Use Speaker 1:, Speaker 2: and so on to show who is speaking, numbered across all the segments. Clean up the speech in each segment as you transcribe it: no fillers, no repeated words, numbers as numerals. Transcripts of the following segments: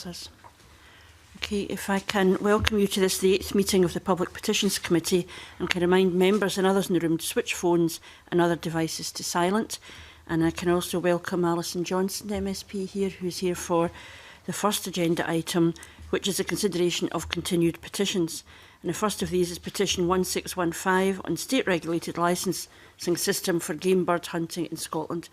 Speaker 1: officers. Okay, if I can welcome you to this, the 8th meeting of the Public Petitions Committee, and can remind members and others in the room to switch phones and other devices to silent. And I can also welcome Alison Johnson, MSP here, who's here for the first agenda item, which is a consideration of continued petitions. And the first of these is petition 1615 on state-regulated licensing system for game bird hunting in Scotland.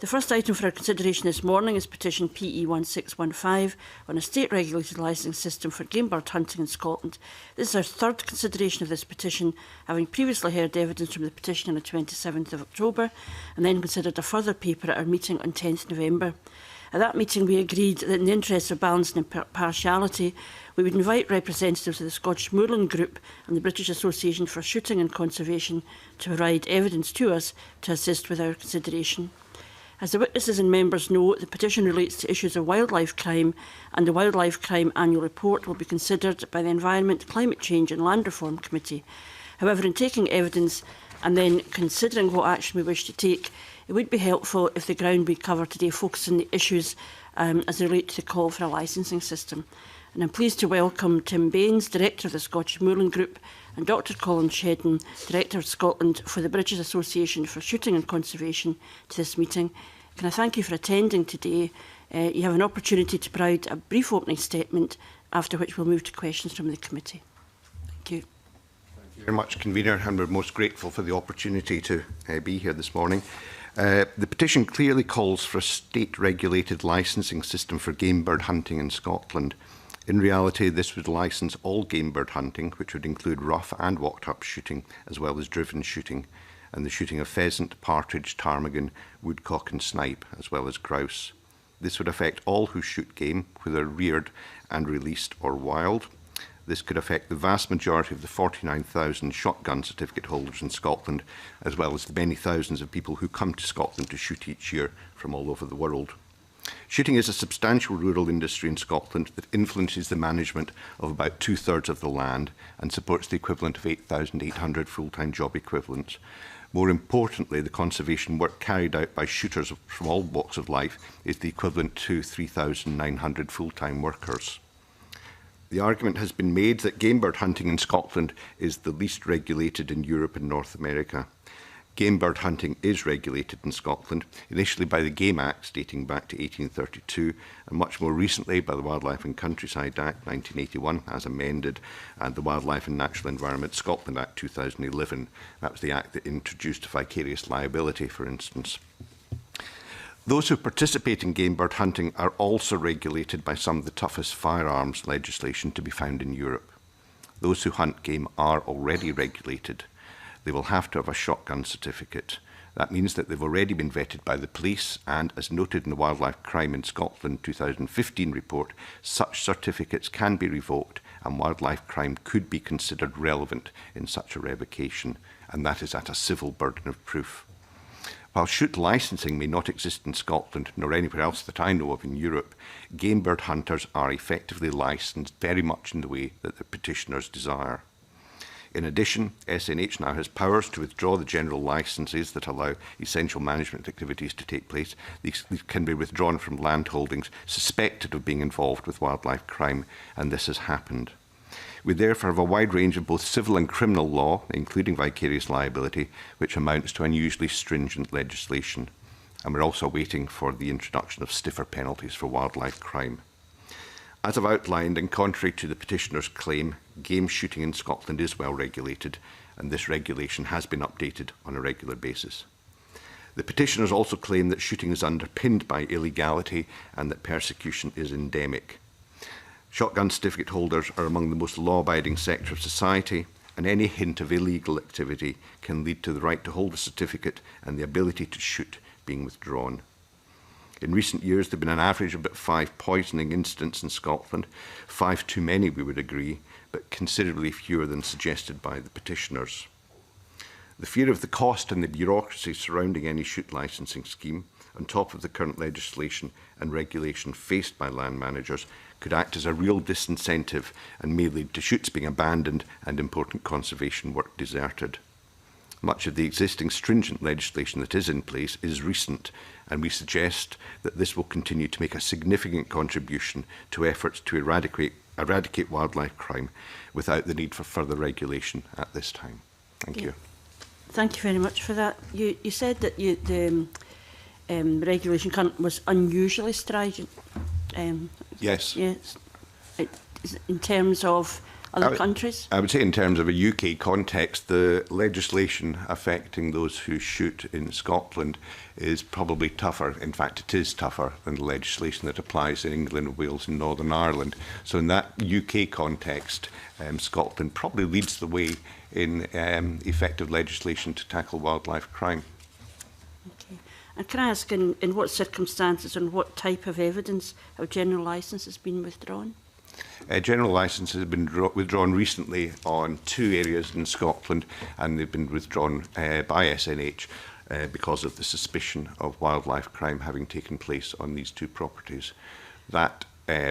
Speaker 1: The first item for our consideration this morning is petition PE 1615 on a state-regulated licensing system for game bird hunting in Scotland. This is our third consideration of this petition, having previously heard evidence from the petition on the 27th of October and then considered a further paper at our meeting on 10th November. At that meeting, we agreed that in the interests of balance and impartiality, we would invite representatives of the Scottish Moorland Group and the British Association for Shooting and Conservation to provide evidence to us to assist with our consideration. As the witnesses and members know, the petition relates to issues of wildlife crime, and the Wildlife Crime Annual Report will be considered by the Environment, Climate Change and Land Reform Committee. However, in taking evidence and then considering what action we wish to take, it would be helpful if the ground we cover today focuses on the issues as they relate to the call for a licensing system. And I'm pleased to welcome Tim Baines, Director of the Scottish Moorland Group, and Dr Colin Shedden, Director of Scotland for the British Association for Shooting and Conservation, to this meeting. Can I thank you for attending today? You have an opportunity to provide a brief opening statement, after which we'll move to questions from the committee. Thank you.
Speaker 2: Thank you very much, Convener, and we're most grateful for the opportunity to be here this morning. The petition clearly calls for a state-regulated licensing system for game bird hunting in Scotland. In reality, this would licence all game bird hunting, which would include rough and walked-up shooting, as well as driven shooting, and the shooting of pheasant, partridge, ptarmigan, woodcock and snipe, as well as grouse. This would affect all who shoot game, whether reared and released or wild. This could affect the vast majority of the 49,000 shotgun certificate holders in Scotland, as well as the many thousands of people who come to Scotland to shoot each year from all over the world. Shooting is a substantial rural industry in Scotland that influences the management of about 2/3 of the land and supports the equivalent of 8,800 full-time job equivalents. More importantly, the conservation work carried out by shooters from all walks of life is the equivalent to 3,900 full-time workers. The argument has been made that game bird hunting in Scotland is the least regulated in Europe and North America. Game bird hunting is regulated in Scotland, initially by the Game Acts dating back to 1832, and much more recently by the Wildlife and Countryside Act 1981, as amended, and the Wildlife and Natural Environment Scotland Act 2011. That was the act that introduced vicarious liability, for instance. Those who participate in game bird hunting are also regulated by some of the toughest firearms legislation to be found in Europe. Those who hunt game are already regulated. They will have to have a shotgun certificate. That means that they've already been vetted by the police, and as noted in the Wildlife Crime in Scotland 2015 report, such certificates can be revoked and wildlife crime could be considered relevant in such a revocation, and that is at a civil burden of proof. While shoot licensing may not exist in Scotland, nor anywhere else that I know of in Europe, game bird hunters are effectively licensed very much in the way that the petitioners desire. In addition, SNH now has powers to withdraw the general licences that allow essential management activities to take place. These can be withdrawn from land holdings suspected of being involved with wildlife crime, and this has happened. We therefore have a wide range of both civil and criminal law, including vicarious liability, which amounts to unusually stringent legislation. And we're also waiting for the introduction of stiffer penalties for wildlife crime. As I've outlined, and contrary to the petitioner's claim, game shooting in Scotland is well regulated, and this regulation has been updated on a regular basis. The petitioners also claim that shooting is underpinned by illegality and that persecution is endemic. Shotgun certificate holders are among the most law-abiding sector of society, and any hint of illegal activity can lead to the right to hold a certificate and the ability to shoot being withdrawn. In recent years, there have been an average of about 5 poisoning incidents in Scotland, 5 too many, we would agree, but considerably fewer than suggested by the petitioners. The fear of the cost and the bureaucracy surrounding any shoot licensing scheme, on top of the current legislation and regulation faced by land managers, could act as a real disincentive and may lead to shoots being abandoned and important conservation work deserted. Much of the existing stringent legislation that is in place is recent, and we suggest that this will continue to make a significant contribution to efforts to eradicate wildlife crime without the need for further regulation at this time. Thank you.
Speaker 1: Thank you very much for that. You said that the regulation was unusually stringent.
Speaker 2: Yes.
Speaker 1: Yes. In terms of other countries?
Speaker 2: I would say in terms of a UK context, the legislation affecting those who shoot in Scotland is probably tougher. In fact, it is tougher than the legislation that applies in England, Wales and Northern Ireland. So in that UK context, Scotland probably leads the way in effective legislation to tackle wildlife crime.
Speaker 1: Okay. And can I ask, in what circumstances and what type of evidence have general licences been withdrawn?
Speaker 2: General licences have been withdrawn recently on 2 areas in Scotland, and they've been withdrawn by SNH because of the suspicion of wildlife crime having taken place on these 2 properties. That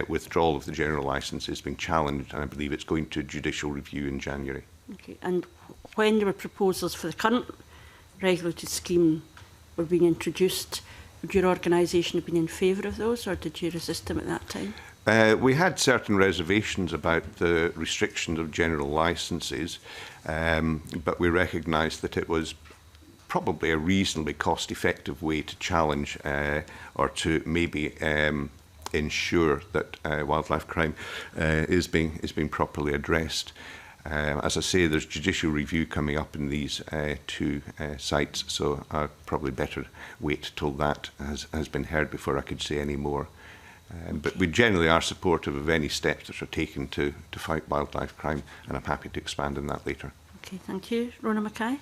Speaker 2: withdrawal of the general licence is being challenged, and I believe it's going to judicial review in January. Okay.
Speaker 1: And when there were proposals for the current regulated scheme were being introduced, would your organisation have been in favour of those, or did you resist them at that time?
Speaker 2: We had certain reservations about the restrictions of general licences, but we recognised that it was probably a reasonably cost-effective way to challenge or to maybe ensure that wildlife crime is being properly addressed. As I say, there's judicial review coming up in these 2 sites, so I'd probably better wait till that has been heard before I could say any more. But we generally are supportive of any steps that are taken to fight wildlife crime, and I'm happy to expand on that later.
Speaker 1: Okay, thank you. Rona Mackay.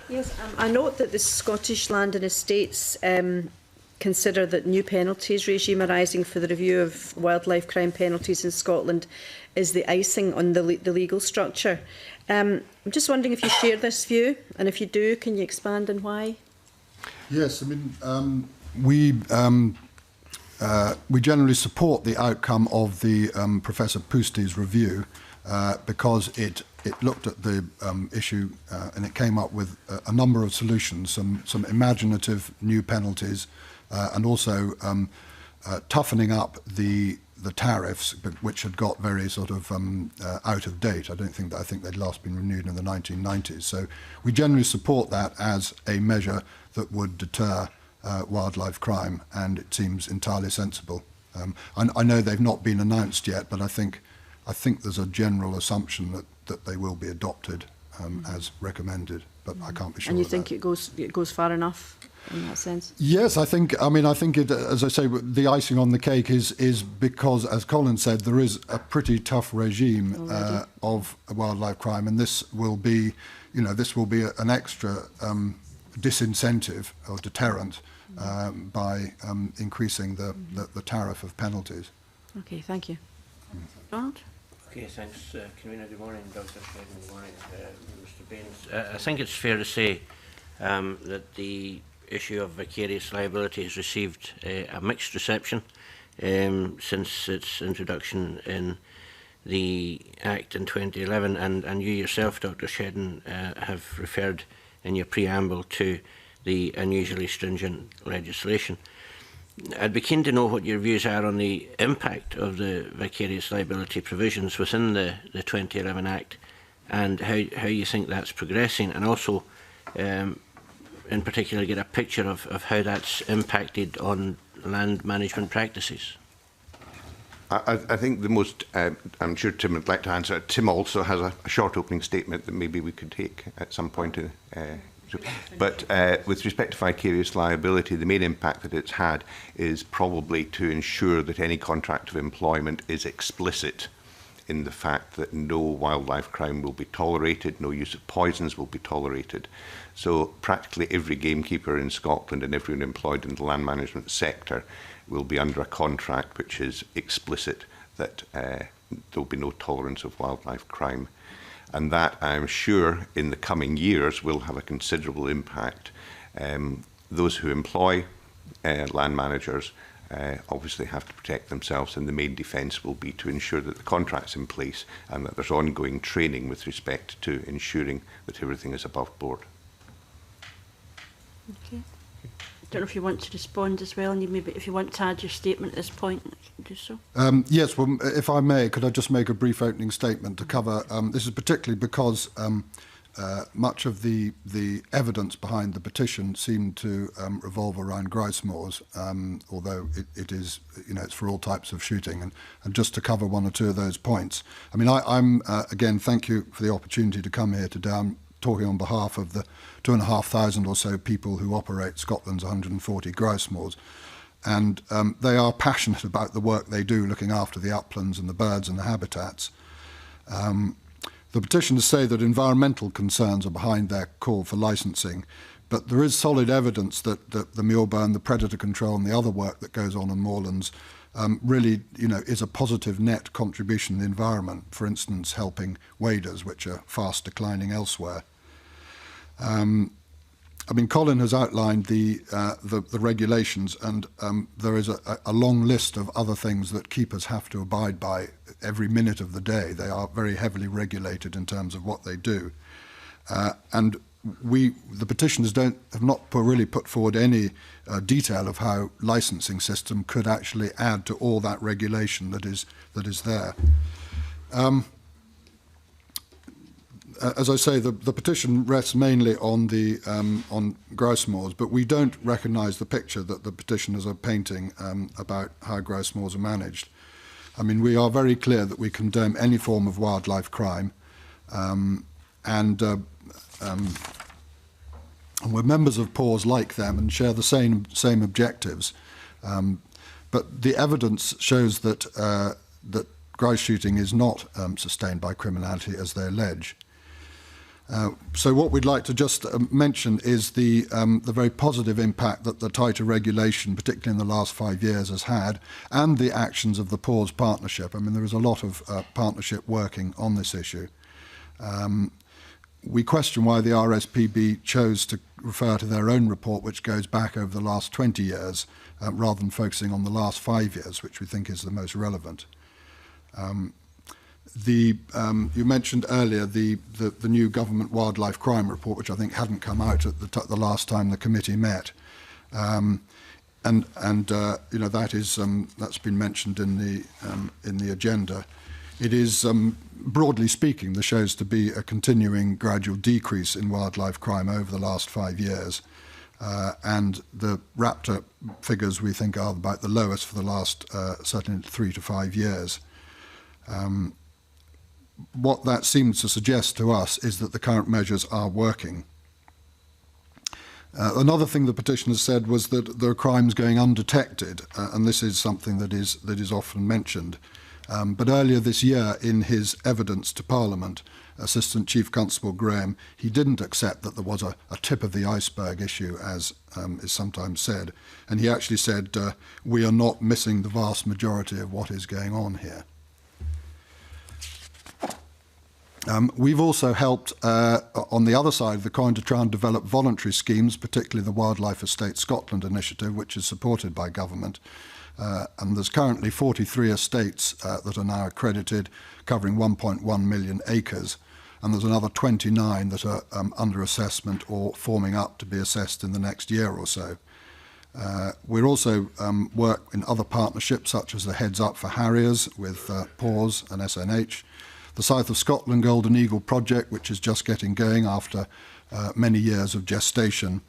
Speaker 3: Yes, I note that the Scottish Land and Estates consider that new penalties regime arising for the review of wildlife crime penalties in Scotland is the icing on the legal structure. I'm just wondering if you share this view, and if you do, can you expand on why?
Speaker 4: Yes, I mean, we generally support the outcome of the Professor Pusti's review because it looked at the issue and it came up with a number of solutions, some imaginative new penalties, and also toughening up the tariffs, which had got very sort of out of date. I think they'd last been renewed in the 1990s. So we generally support that as a measure that would deter wildlife crime, and it seems entirely sensible. I know they've not been announced yet, but I think there's a general assumption that they will be adopted as recommended, but I can't be sure.
Speaker 3: And you
Speaker 4: of
Speaker 3: think
Speaker 4: that.
Speaker 3: it goes far enough in that sense?
Speaker 4: Yes, I think it, as I say, the icing on the cake is because, as Colin said, there is a pretty tough regime of wildlife crime, and this will be an extra disincentive or deterrent by increasing the tariff of penalties.
Speaker 3: Okay, thank you.
Speaker 1: Donald?
Speaker 5: Okay, thanks, Convener. Good morning, Dr. Shedden. Good morning, Mr. Baines. I think it's fair to say that the issue of vicarious liability has received a mixed reception since its introduction in the Act in 2011, and you yourself, Dr. Shedden, have referred in your preamble to the unusually stringent legislation. I'd be keen to know what your views are on the impact of the vicarious liability provisions within the 2011 Act, and how you think that's progressing, and also in particular get a picture of how that's impacted on land management practices.
Speaker 2: I think the most, I'm sure Tim would like to answer. Tim also has a short opening statement that maybe we could take at some point. But with respect to vicarious liability, the main impact that it's had is probably to ensure that any contract of employment is explicit in the fact that no wildlife crime will be tolerated, no use of poisons will be tolerated. So practically every gamekeeper in Scotland and everyone employed in the land management sector will be under a contract which is explicit that there will be no tolerance of wildlife crime. And that, I'm sure, in the coming years will have a considerable impact. Those who employ land managers obviously have to protect themselves, and the main defence will be to ensure that the contract's in place and that there's ongoing training with respect to ensuring that everything is above board.
Speaker 1: Okay. I don't know if you want to respond as well, and you maybe if you want to add your statement at this point, you can do so.
Speaker 4: Yes, well, if I may, could I just make a brief opening statement to cover, this is particularly because much of the evidence behind the petition seemed to revolve around grouse moors, although it is, you know, it's for all types of shooting. And just to cover one or two of those points, I mean, I'm again, thank you for the opportunity to come here today. I'm talking on behalf of the 2,500 or so people who operate Scotland's 140 grouse moors. And they are passionate about the work they do, looking after the uplands and the birds and the habitats. The petitioners say that environmental concerns are behind their call for licensing, but there is solid evidence that the muleburn, the predator control and the other work that goes on in moorlands really, you know, is a positive net contribution to the environment, for instance, helping waders, which are fast declining elsewhere. I mean, Colin has outlined the regulations, and there is a long list of other things that keepers have to abide by every minute of the day. They are very heavily regulated in terms of what they do. And the petitioners have not really put forward any detail of how licensing system could actually add to all that regulation that is there. As I say, the petition rests mainly on the on grouse moors, but we don't recognise the picture that the petitioners are painting about how grouse moors are managed. I mean, we are very clear that we condemn any form of wildlife crime, and we're members of PAWS like them and share the same objectives. But the evidence shows that that grouse shooting is not sustained by criminality, as they allege. So what we'd like to just mention is the very positive impact that the tighter regulation, particularly in the last 5 years, has had, and the actions of the PAWS partnership. I mean, there is a lot of partnership working on this issue. We question why the RSPB chose to refer to their own report, which goes back over the last 20 years, rather than focusing on the last 5 years, which we think is the most relevant. You mentioned earlier the new government wildlife crime report, which I think hadn't come out at the last time the committee met, and you know, that is that's been mentioned in the agenda. It is broadly speaking, there shows to be a continuing gradual decrease in wildlife crime over the last 5 years, and the raptor figures we think are about the lowest for the last certainly 3 to 5 years. What that seems to suggest to us is that the current measures are working. Another thing the petitioners said was that there are crimes going undetected, and this is something that is often mentioned. But earlier this year, in his evidence to Parliament, Assistant Chief Constable Graham, he didn't accept that there was a tip of the iceberg issue, as is sometimes said, and he actually said, we are not missing the vast majority of what is going on here. We've also helped, on the other side of the coin, to try and develop voluntary schemes, particularly the Wildlife Estate Scotland initiative, which is supported by government. And there's currently 43 estates that are now accredited, covering 1.1 million acres. And there's another 29 that are under assessment or forming up to be assessed in the next year or so. We're also work in other partnerships, such as the Heads Up for Harriers with PAWS and SNH, the South of Scotland Golden Eagle project, which is just getting going after many years of gestation,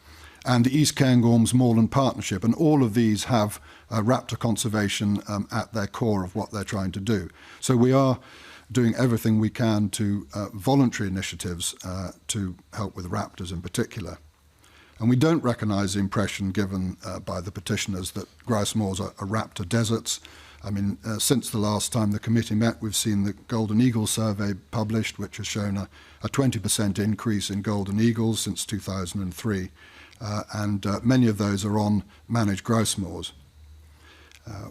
Speaker 4: and the East Cairngorms Moorland Partnership. And all of these have raptor conservation at their core of what they're trying to do. So we are doing everything we can to voluntary initiatives to help with raptors in particular. And we don't recognise the impression given by the petitioners that grouse moors are raptor deserts. I mean, since the last time the committee met, we've seen the Golden Eagle survey published, which has shown a 20% increase in golden eagles since 2003, and many of those are on managed grouse moors.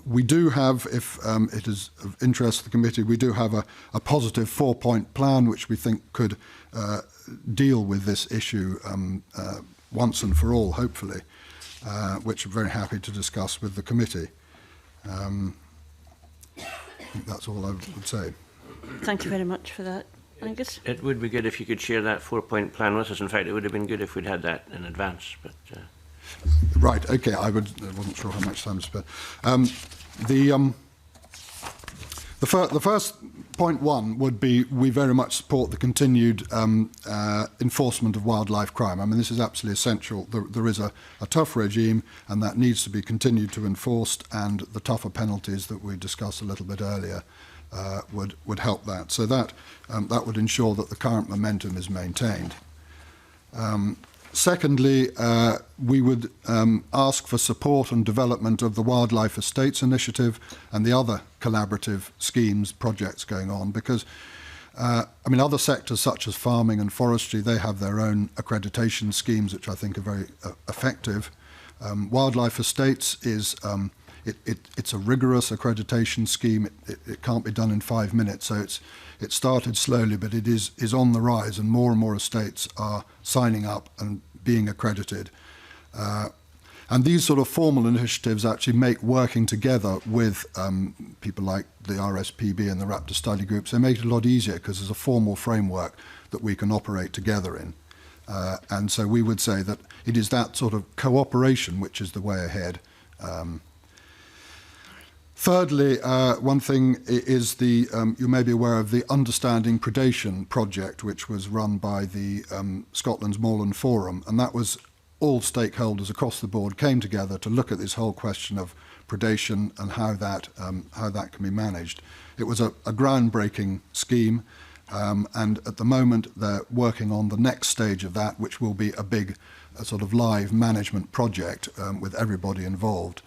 Speaker 4: We do have, if it is of interest to the committee, we do have a positive 4-point plan which we think could deal with this issue once and for all, hopefully, which I'm very happy to discuss with the committee. I think that's all I would say.
Speaker 1: Thank you very much for that. Angus?
Speaker 5: It would be good if you could share that 4-point plan with us. In fact, it would have been good if we'd had that in advance. But
Speaker 4: Right, okay, I wasn't sure how much time to spend. The first point one would be we very much support the continued enforcement of wildlife crime. I mean, this is absolutely essential. There is a tough regime, and that needs to be continued to enforced, and the tougher penalties that we discussed a little bit earlier would help that. So that would ensure that the current momentum is maintained. Secondly, we would ask for support and development of the Wildlife Estates Initiative and the other collaborative schemes, projects going on, because I mean, other sectors such as farming and forestry, they have their own accreditation schemes, which I think are very effective. Wildlife Estates is it's a rigorous accreditation scheme. It can't be done in 5 minutes, so it started slowly, but it is on the rise, and more estates are signing up and being accredited. And these sort of formal initiatives actually make working together with people like the RSPB and the Raptor study groups, they make it a lot easier because there's a formal framework that we can operate together in. And so we would say that it is that sort of cooperation which is the way ahead. Thirdly, one thing is you may be aware of the Understanding Predation project, which was run by the Scotland's Moorland Forum, and that was all stakeholders across the board came together to look at this whole question of predation and how that can be managed. It was a groundbreaking scheme, and at the moment they're working on the next stage of that, which will be a big sort of live management project with everybody involved.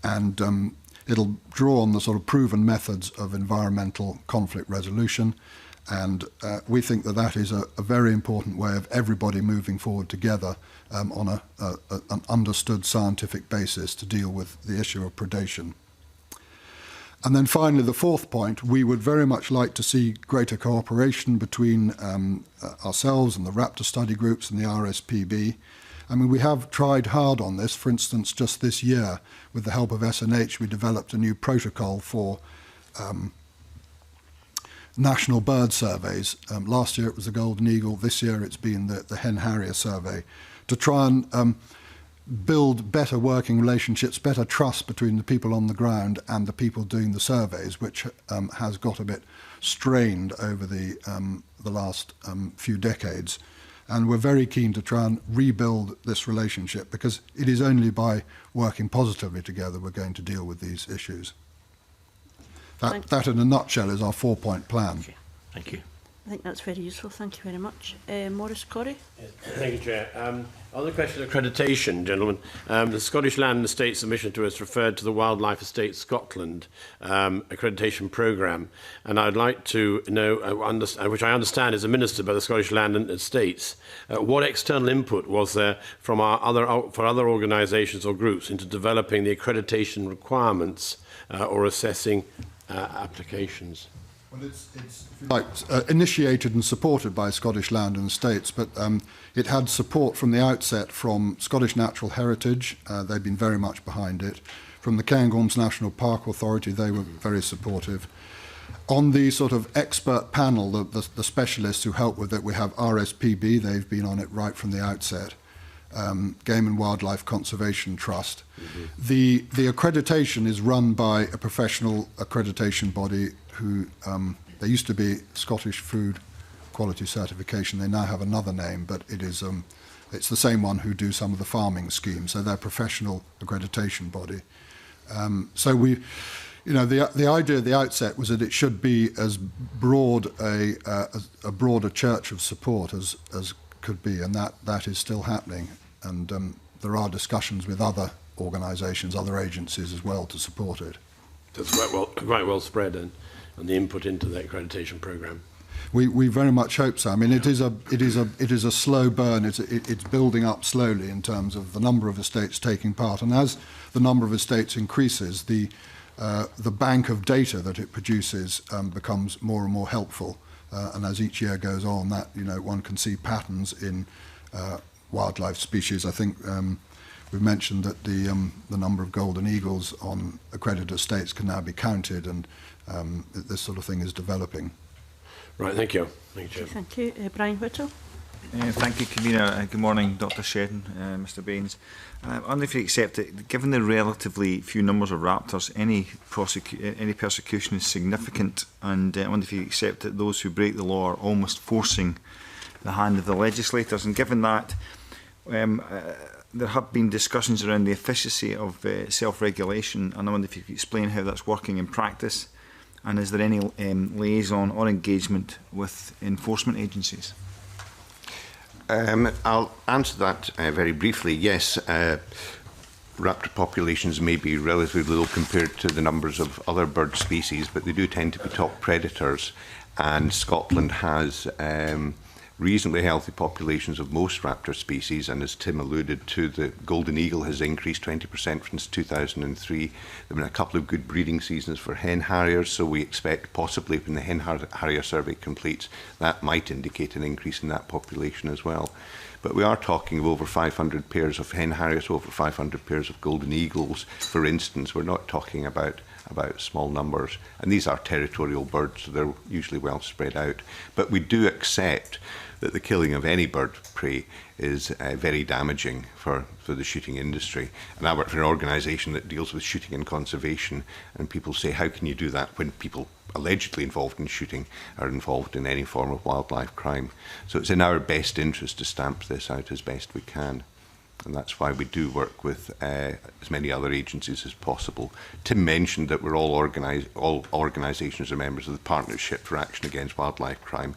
Speaker 4: And it'll draw on the sort of proven methods of environmental conflict resolution, and we think that is a very important way of everybody moving forward together on an understood scientific basis to deal with the issue of predation. And then finally, the fourth point, we would very much like to see greater cooperation between ourselves and the Raptor study groups and the RSPB. I mean, we have tried hard on this. For instance, just this year, with the help of SNH, we developed a new protocol for national bird surveys. Last year it was the golden eagle. This year it's been the hen harrier survey, to try and build better working relationships, better trust between the people on the ground and the people doing the surveys, which has got a bit strained over the last few decades. And we're very keen to try and rebuild this relationship, because it is only by working positively together we're going to deal with these issues. That in a nutshell is our 4-point plan.
Speaker 5: okay. Thank you.
Speaker 1: I think that's very useful. Thank you very much. Maurice Corrie?
Speaker 6: Yes, thank you, Chair. On the question of accreditation, gentlemen, the Scottish Land and Estate submission to us referred to the Wildlife Estate Scotland accreditation programme, and I'd like to know, which I understand is administered by the Scottish Land and Estates, what external input was there from other organisations or groups into developing the accreditation requirements or assessing applications?
Speaker 4: Well, it's initiated and supported by Scottish Land and Estates, but it had support from the outset from Scottish Natural Heritage. They've been very much behind it. From the Cairngorms National Park Authority, they were very supportive. On the sort of expert panel, the specialists who help with it, we have RSPB. They've been on it right from the outset. Game and Wildlife Conservation Trust. The accreditation is run by a professional accreditation body who, they used to be Scottish Food Quality Certification. They now have another name, but it's the same one who do some of the farming schemes. So they're a professional accreditation body. So the idea at the outset was that it should be as broad a broader church of support as could be, and that is still happening. And there are discussions with other organisations, other agencies as well to support it.
Speaker 6: That's quite well spread, and the input into the accreditation programme.
Speaker 4: We very much hope so. I mean, it is a slow burn. It's building up slowly in terms of the number of estates taking part, and as the number of estates increases, the bank of data that it produces becomes more and more helpful. And as each year goes on, that one can see patterns in wildlife species. I think we've mentioned that the number of golden eagles on accredited estates can now be counted, and this sort of thing is developing.
Speaker 6: Right, thank you. Thank you, Chair.
Speaker 1: Thank you. Brian Whittle.
Speaker 7: Thank you, Convener. Good morning, Dr Shedden, Mr Baines. I wonder if you accept it, given the relatively few numbers of raptors, any persecution is significant, and I wonder if you accept that those who break the law are almost forcing the hand of the legislators, and given that there have been discussions around the efficacy of self-regulation, and I wonder if you could explain how that's working in practice, and is there any liaison or engagement with enforcement agencies?
Speaker 2: I'll answer that very briefly. Yes, raptor populations may be relatively little compared to the numbers of other bird species, but they do tend to be top predators, and Scotland has reasonably healthy populations of most raptor species, and as Tim alluded to, the golden eagle has increased 20% since 2003. There have been a couple of good breeding seasons for hen harriers, so we expect possibly when the hen harrier survey completes, that might indicate an increase in that population as well. But we are talking of over 500 pairs of hen harriers, over 500 pairs of golden eagles, for instance. We're not talking about small numbers, and these are territorial birds, so they're usually well spread out. But we do accept that the killing of any bird of prey is very damaging for the shooting industry. And I work for an organisation that deals with shooting and conservation, and people say, how can you do that when people allegedly involved in shooting are involved in any form of wildlife crime? So it's in our best interest to stamp this out as best we can. And that's why we do work with as many other agencies as possible. Tim mentioned that we're all organisations are members of the Partnership for Action Against Wildlife Crime,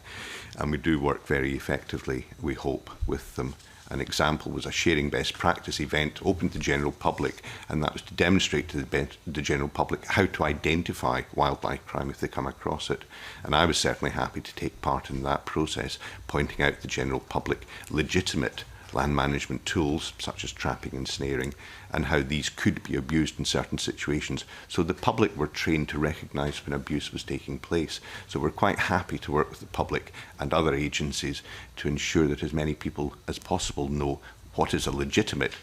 Speaker 2: and we do work very effectively, we hope, with them. An example was a sharing best practice event open to the general public, and that was to demonstrate to the general public how to identify wildlife crime if they come across it. And I was certainly happy to take part in that process, pointing out to the general public legitimate land management tools such as trapping and snaring, and how these could be abused in certain situations. So the public were trained to recognise when abuse was taking place. So we're quite happy to work with the public and other agencies to ensure that as many people as possible know what is a legitimate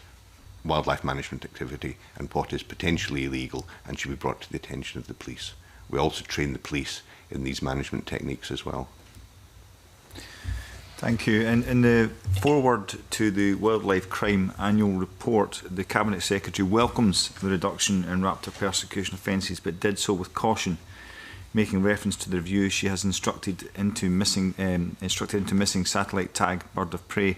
Speaker 2: wildlife management activity and what is potentially illegal and should be brought to the attention of the police. We also train the police in these management techniques as well.
Speaker 7: Thank you. And in the foreword to the Wildlife Crime Annual Report, the Cabinet Secretary welcomes the reduction in raptor persecution offences, but did so with caution, making reference to the review she has instructed into missing satellite tag bird of prey.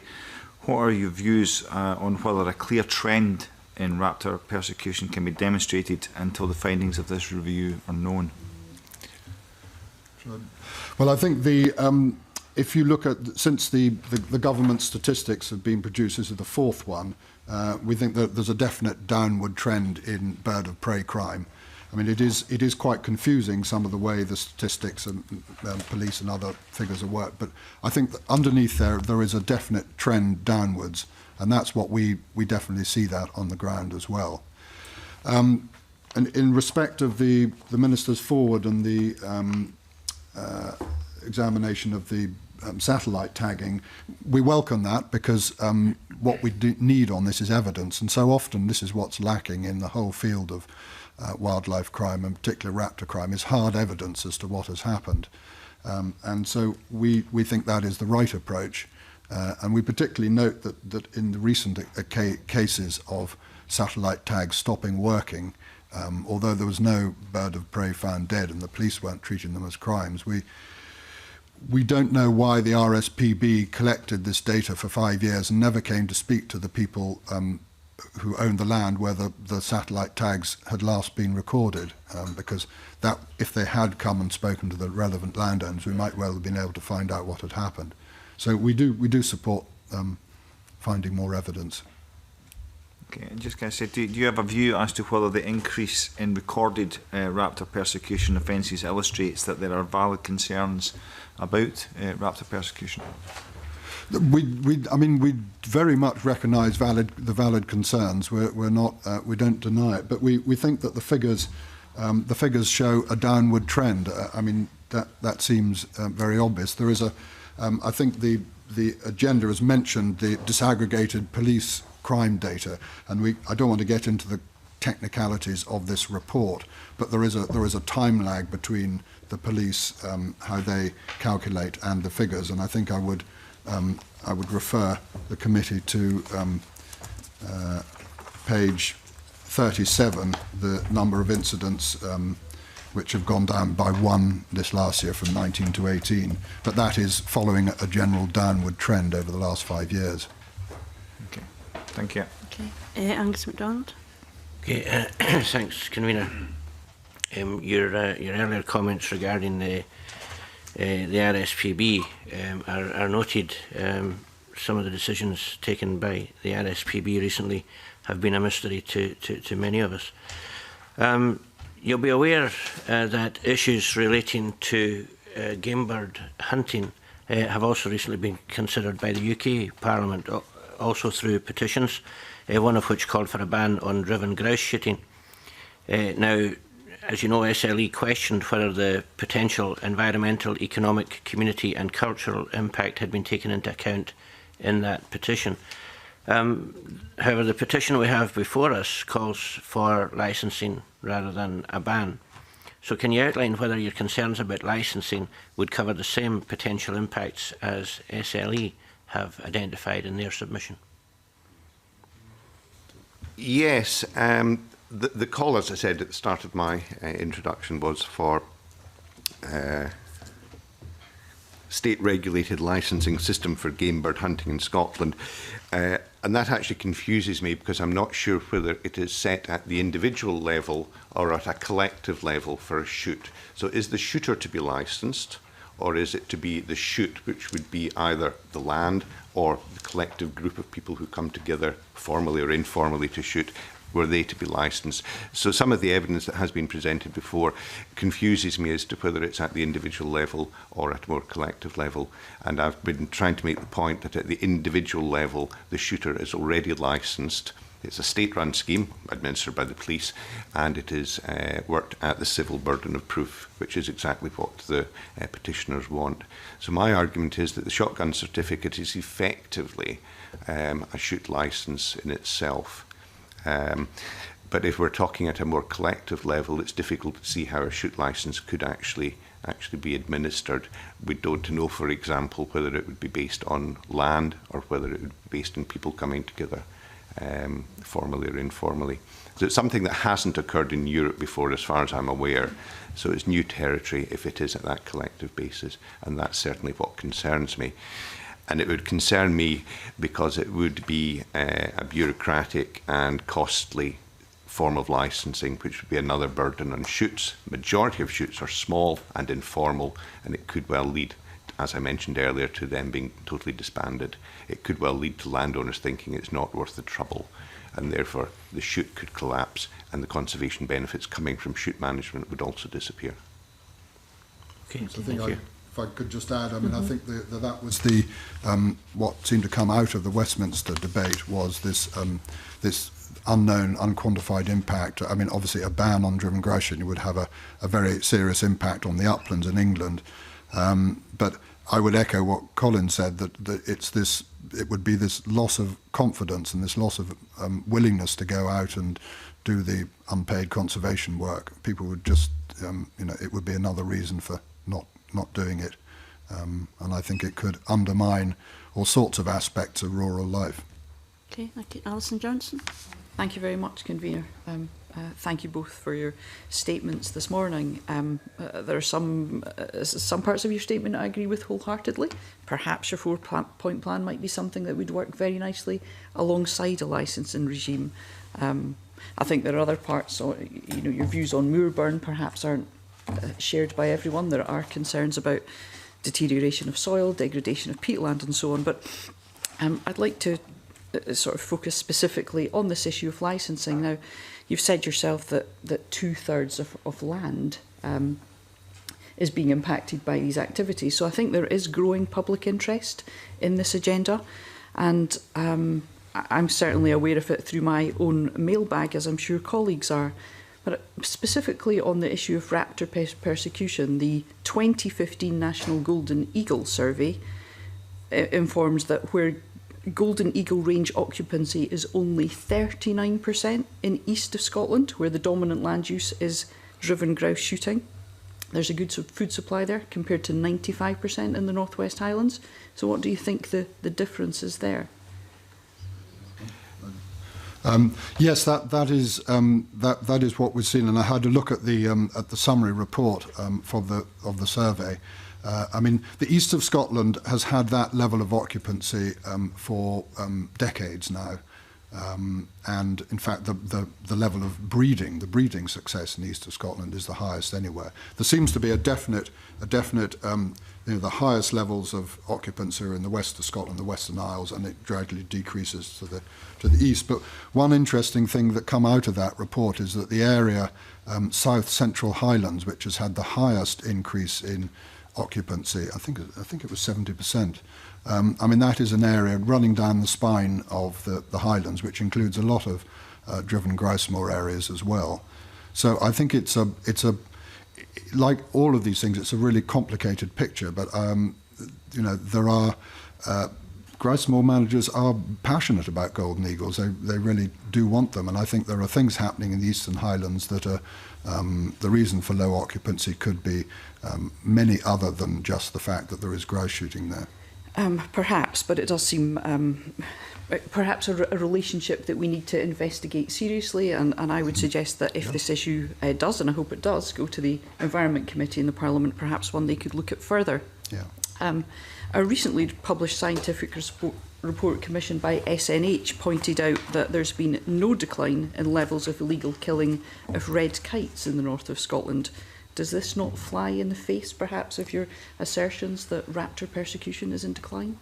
Speaker 7: What are your views on whether a clear trend in raptor persecution can be demonstrated until the findings of this review are known?
Speaker 4: Well, I think if you look at, since the government statistics have been produced, this is the fourth one, we think that there's a definite downward trend in bird of prey crime. I mean, it is quite confusing, some of the way the statistics and police and other figures are worked, but I think that underneath there is a definite trend downwards, and that's what we definitely see that on the ground as well. And in respect of the Minister's forward and the examination of the satellite tagging, we welcome that, because what we need on this is evidence, and so often this is what's lacking in the whole field of wildlife crime, and particularly raptor crime, is hard evidence as to what has happened. And so we think that is the right approach, and we particularly note that in the recent cases of satellite tags stopping working, although there was no bird of prey found dead and the police weren't treating them as crimes, we don't know why the RSPB collected this data for 5 years and never came to speak to the people who owned the land where the satellite tags had last been recorded, because that, if they had come and spoken to the relevant landowners, we might well have been able to find out what had happened. So we do support finding more evidence.
Speaker 7: Okay, and just kind of say, do you have a view as to whether the increase in recorded raptor persecution offences illustrates that there are valid concerns about raptor persecution?
Speaker 4: I mean, we very much recognise the valid concerns. We're not, we don't deny it, but we think that the figures show a downward trend. I mean, that seems very obvious. There is I think the agenda has mentioned the disaggregated police crime data. And I don't want to get into the technicalities of this report, but there is a time lag between the police, how they calculate, and the figures. And I think I would refer the committee to page 37, the number of incidents which have gone down by 1 this last year from 19 to 18. But that is following a general downward trend over the last 5 years.
Speaker 7: Okay, thank you.
Speaker 1: Okay, Angus MacDonald.
Speaker 5: Okay, thanks, Convener. Your earlier comments regarding the RSPB are noted. Some of the decisions taken by the RSPB recently have been a mystery to many of us. You'll be aware that issues relating to game bird hunting have also recently been considered by the UK Parliament, also through petitions, one of which called for a ban on driven grouse shooting. Now, as you know, SLE questioned whether the potential environmental, economic, community and cultural impact had been taken into account in that petition. However, the petition we have before us calls for licensing rather than a ban. So can you outline whether your concerns about licensing would cover the same potential impacts as SLE have identified in their submission?
Speaker 2: Yes, the call, as I said at the start of my introduction, was for state-regulated licensing system for game bird hunting in Scotland. And that actually confuses me because I'm not sure whether it is set at the individual level or at a collective level for a shoot. So is the shooter to be licensed, or is it to be the shoot, which would be either the land or the collective group of people who come together formally or informally to shoot? Were they to be licensed? So some of the evidence that has been presented before confuses me as to whether it's at the individual level or at a more collective level. And I've been trying to make the point that at the individual level, the shooter is already licensed. It's a state-run scheme administered by the police, and it is worked at the civil burden of proof, which is exactly what the petitioners want. So my argument is that the shotgun certificate is effectively a shoot licence in itself. But if we're talking at a more collective level, it's difficult to see how a shoot licence could actually be administered. We don't know, for example, whether it would be based on land or whether it would be based on people coming together, formally or informally. So it's something that hasn't occurred in Europe before, as far as I'm aware. So it's new territory if it is at that collective basis, and that's certainly what concerns me. And it would concern me because it would be a bureaucratic and costly form of licensing, which would be another burden on shoots. Majority of shoots are small and informal, and it could well lead, as I mentioned earlier, to them being totally disbanded. It could well lead to landowners thinking it's not worth the trouble, and therefore the shoot could collapse, and the conservation benefits coming from shoot management would also disappear.
Speaker 5: Okay,
Speaker 4: So
Speaker 5: thank you.
Speaker 4: if I could just add, I mean, I think that was what seemed to come out of the Westminster debate was this this unknown, unquantified impact. I mean, obviously, a ban on driven grouse shooting would have a very serious impact on the uplands in England. But I would echo what Colin said, that it would be this loss of confidence and this loss of willingness to go out and do the unpaid conservation work. People would just, it would be another reason for not doing it. And I think it could undermine all sorts of aspects of rural life.
Speaker 1: Okay, thank you. Alison Johnson.
Speaker 8: Thank you very much, Convener. Thank you both for your statements this morning. There are some parts of your statement I agree with wholeheartedly. Perhaps your four-point plan might be something that would work very nicely alongside a licensing regime. I think there are other parts, your views on moor burn perhaps aren't shared by everyone. There are concerns about deterioration of soil, degradation of peatland and so on. But I'd like to sort of focus specifically on this issue of licensing. Now, you've said yourself that 2/3 of land is being impacted by these activities. So I think there is growing public interest in this agenda. And I'm certainly aware of it through my own mailbag, as I'm sure colleagues are. But specifically on the issue of raptor persecution, the 2015 National Golden Eagle Survey informs that where Golden Eagle range occupancy is only 39% in east of Scotland, where the dominant land use is driven grouse shooting. There's a good food supply there compared to 95% in the North West Highlands. So what do you think the difference is there?
Speaker 4: Yes, that is what we've seen, and I had a look at the summary report of the survey. I mean, the east of Scotland has had that level of occupancy for decades now, and in fact, the level of breeding, the breeding success in the east of Scotland is the highest anywhere. There seems to be a definite. The highest levels of occupancy are in the west of Scotland, the Western Isles, and it gradually decreases to the east. But one interesting thing that come out of that report is that the area South Central Highlands, which has had the highest increase in occupancy, I think it was 70%. I mean, that is an area running down the spine of the Highlands, which includes a lot of driven grouse moor areas as well. So I think it's a like all of these things, it's a really complicated picture, but there are grouse moor managers are passionate about golden eagles. They really do want them, and I think there are things happening in the Eastern Highlands that are the reason for low occupancy could be many other than just the fact that there is grouse shooting there.
Speaker 8: Perhaps, but it does seem perhaps a relationship that we need to investigate seriously, and I would suggest that if this issue does, and I hope it does, go to the Environment Committee in the Parliament, perhaps one they could look at further. Yeah. A recently published scientific report commissioned by SNH pointed out that there's been no decline in levels of illegal killing of red kites in the north of Scotland. Does this not fly in the face, perhaps, of your assertions that raptor persecution is in decline?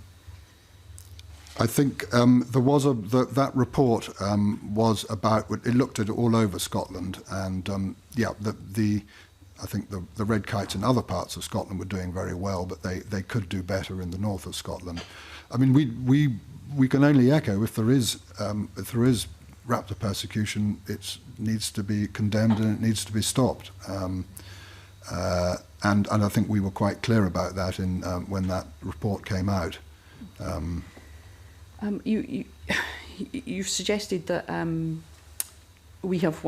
Speaker 4: I think there was that report was about, it looked at all over Scotland, and I think the red kites in other parts of Scotland were doing very well, but they could do better in the north of Scotland. I mean, we can only echo if there is raptor persecution, it needs to be condemned and it needs to be stopped. And I think we were quite clear about that in when that report came out.
Speaker 8: You've suggested that we have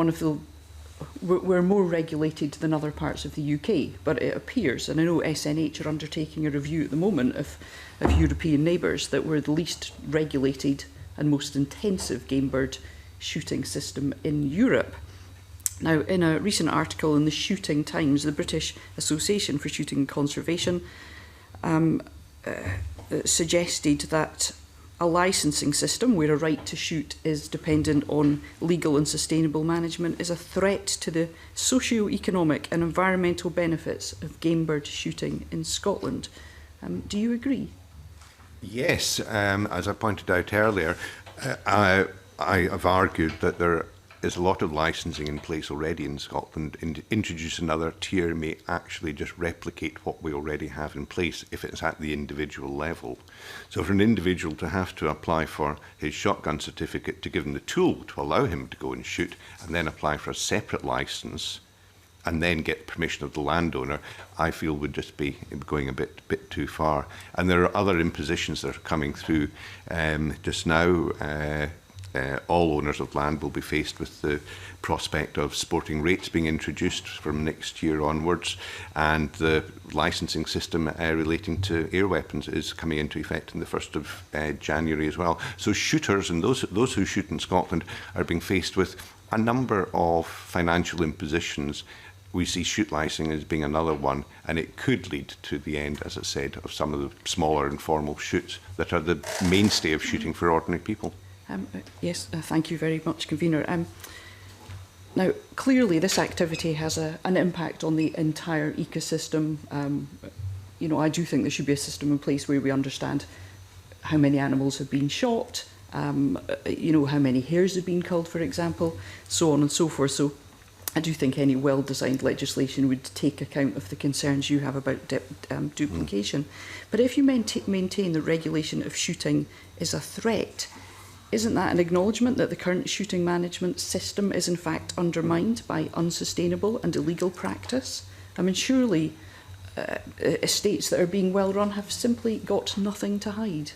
Speaker 8: we're more regulated than other parts of the UK, but it appears, and I know SNH are undertaking a review at the moment of European neighbours, that we're the least regulated and most intensive game bird shooting system in Europe. Now, in a recent article in the Shooting Times, the British Association for Shooting and Conservation suggested that a licensing system where a right to shoot is dependent on legal and sustainable management is a threat to the socio-economic and environmental benefits of game bird shooting in Scotland. Do you agree?
Speaker 2: Yes, as I pointed out earlier, I have argued that there is a lot of licensing in place already in Scotland, and introduce another tier may actually just replicate what we already have in place if it's at the individual level. So for an individual to have to apply for his shotgun certificate to give him the tool to allow him to go and shoot, and then apply for a separate licence, and then get permission of the landowner, I feel would just be going a bit too far. And there are other impositions that are coming through just now. All owners of land will be faced with the prospect of sporting rates being introduced from next year onwards, and the licensing system relating to air weapons is coming into effect on the 1st of January as well. So shooters and those who shoot in Scotland are being faced with a number of financial impositions. We see shoot licensing as being another one, and it could lead to the end, as I said, of some of the smaller informal shoots that are the mainstay of shooting for ordinary people.
Speaker 8: Yes, thank you very much, Convener. Now, clearly this activity has an impact on the entire ecosystem. I do think there should be a system in place where we understand how many animals have been shot, how many hares have been culled, for example, so on and so forth. So I do think any well-designed legislation would take account of the concerns you have about duplication. But if you maintain the regulation of shooting is a threat, isn't that an acknowledgement that the current shooting management system is in fact undermined by unsustainable and illegal practice? I mean, surely estates that are being well run have simply got nothing to hide.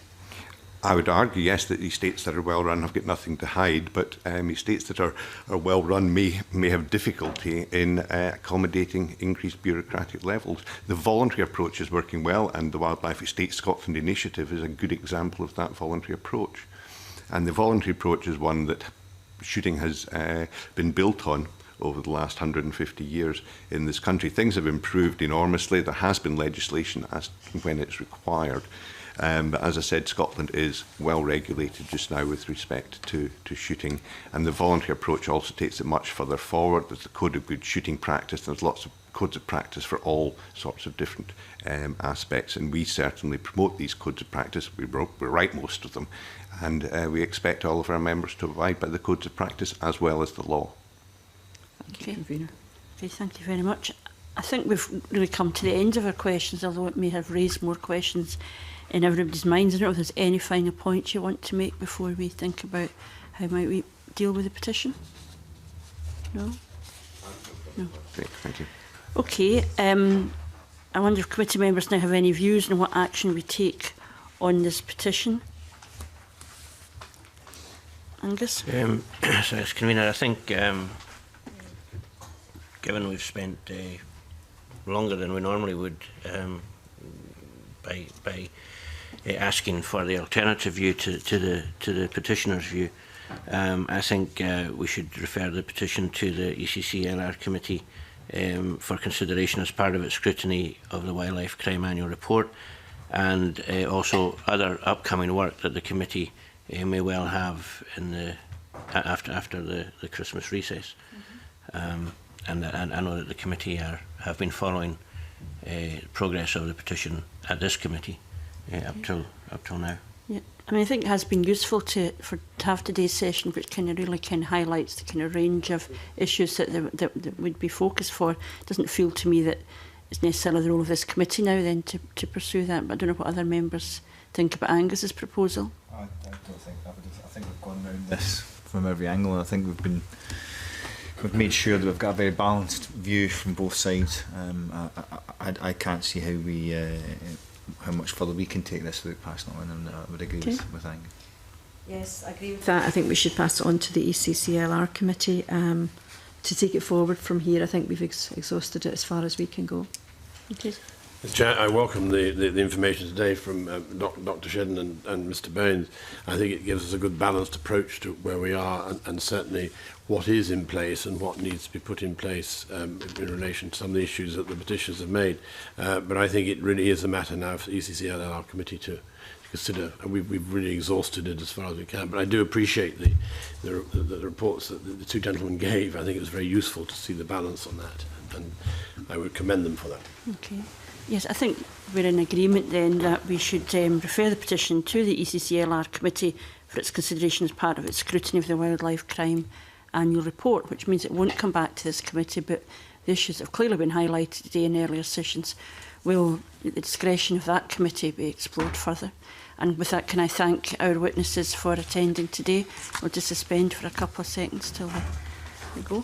Speaker 2: I would argue, yes, that estates that are well run have got nothing to hide, but estates that are well run may have difficulty in accommodating increased bureaucratic levels. The voluntary approach is working well, and the Wildlife Estate Scotland initiative is a good example of that voluntary approach. And the voluntary approach is one that shooting has been built on over the last 150 years in this country. Things have improved enormously. There has been legislation as when it's required. But as I said, Scotland is well regulated just now with respect to shooting, and the voluntary approach also takes it much further forward. There's the Code of Good Shooting Practice. There's lots of codes of practice for all sorts of different aspects, and we certainly promote these codes of practice. We write most of them, and we expect all of our members to abide by the codes of practice as well as the law.
Speaker 8: Thank you, Convener.
Speaker 1: Okay, thank you very much. I think we've really come to the end of our questions, although it may have raised more questions in everybody's minds. I don't know if there's any final points you want to make before we think about how might we deal with the petition? No? No.
Speaker 2: Great, thank you.
Speaker 1: Okay, I wonder if committee members now have any views on what action we take on this petition. Angus?
Speaker 5: So, as Convener, I think given we've spent longer than we normally would by asking for the alternative view to the petitioner's view, I think we should refer the petition to the ECCLR committee for consideration as part of its scrutiny of the Wildlife Crime Annual Report, and also other upcoming work that the committee may well have in the after the Christmas recess. And I know that the committee have been following progress of the petition at this committee up till now.
Speaker 1: Yeah, I mean, I think it has been useful to have today's session, which kind of really highlights the kind of range of issues that would be focused for. It doesn't feel to me that it's necessarily the role of this committee now then to pursue that, but I don't know what other members think about Angus's proposal.
Speaker 7: I don't think that would. I think we've gone round this from every angle, and I think we've made sure that we've got a very balanced view from both sides. I can't see how much further we can take this without passing it on, and I would agree with Angus.
Speaker 3: Yes, I agree with that. I think we should pass it on to the ECCLR committee to take it forward from here. I think we've exhausted it as far as we can go. Okay.
Speaker 6: Mr. Chair, I welcome the information today from Dr. Shedden and Mr. Bones. I think it gives us a good balanced approach to where we are, and certainly what is in place and what needs to be put in place in relation to some of the issues that the petitions have made. But I think it really is a matter now for the ECCLR committee to consider, and we've really exhausted it as far as we can. But I do appreciate the reports that the two gentlemen gave. I think it was very useful to see the balance on that, and I would commend them for that.
Speaker 1: Okay. Yes, I think we're in agreement then that we should refer the petition to the ECCLR committee for its consideration as part of its scrutiny of the Wildlife Crime Annual Report, which means it won't come back to this committee, but the issues that have clearly been highlighted today in earlier sessions will, at the discretion of that committee, be explored further. And with that, can I thank our witnesses for attending today? We'll just suspend for a couple of seconds till we go.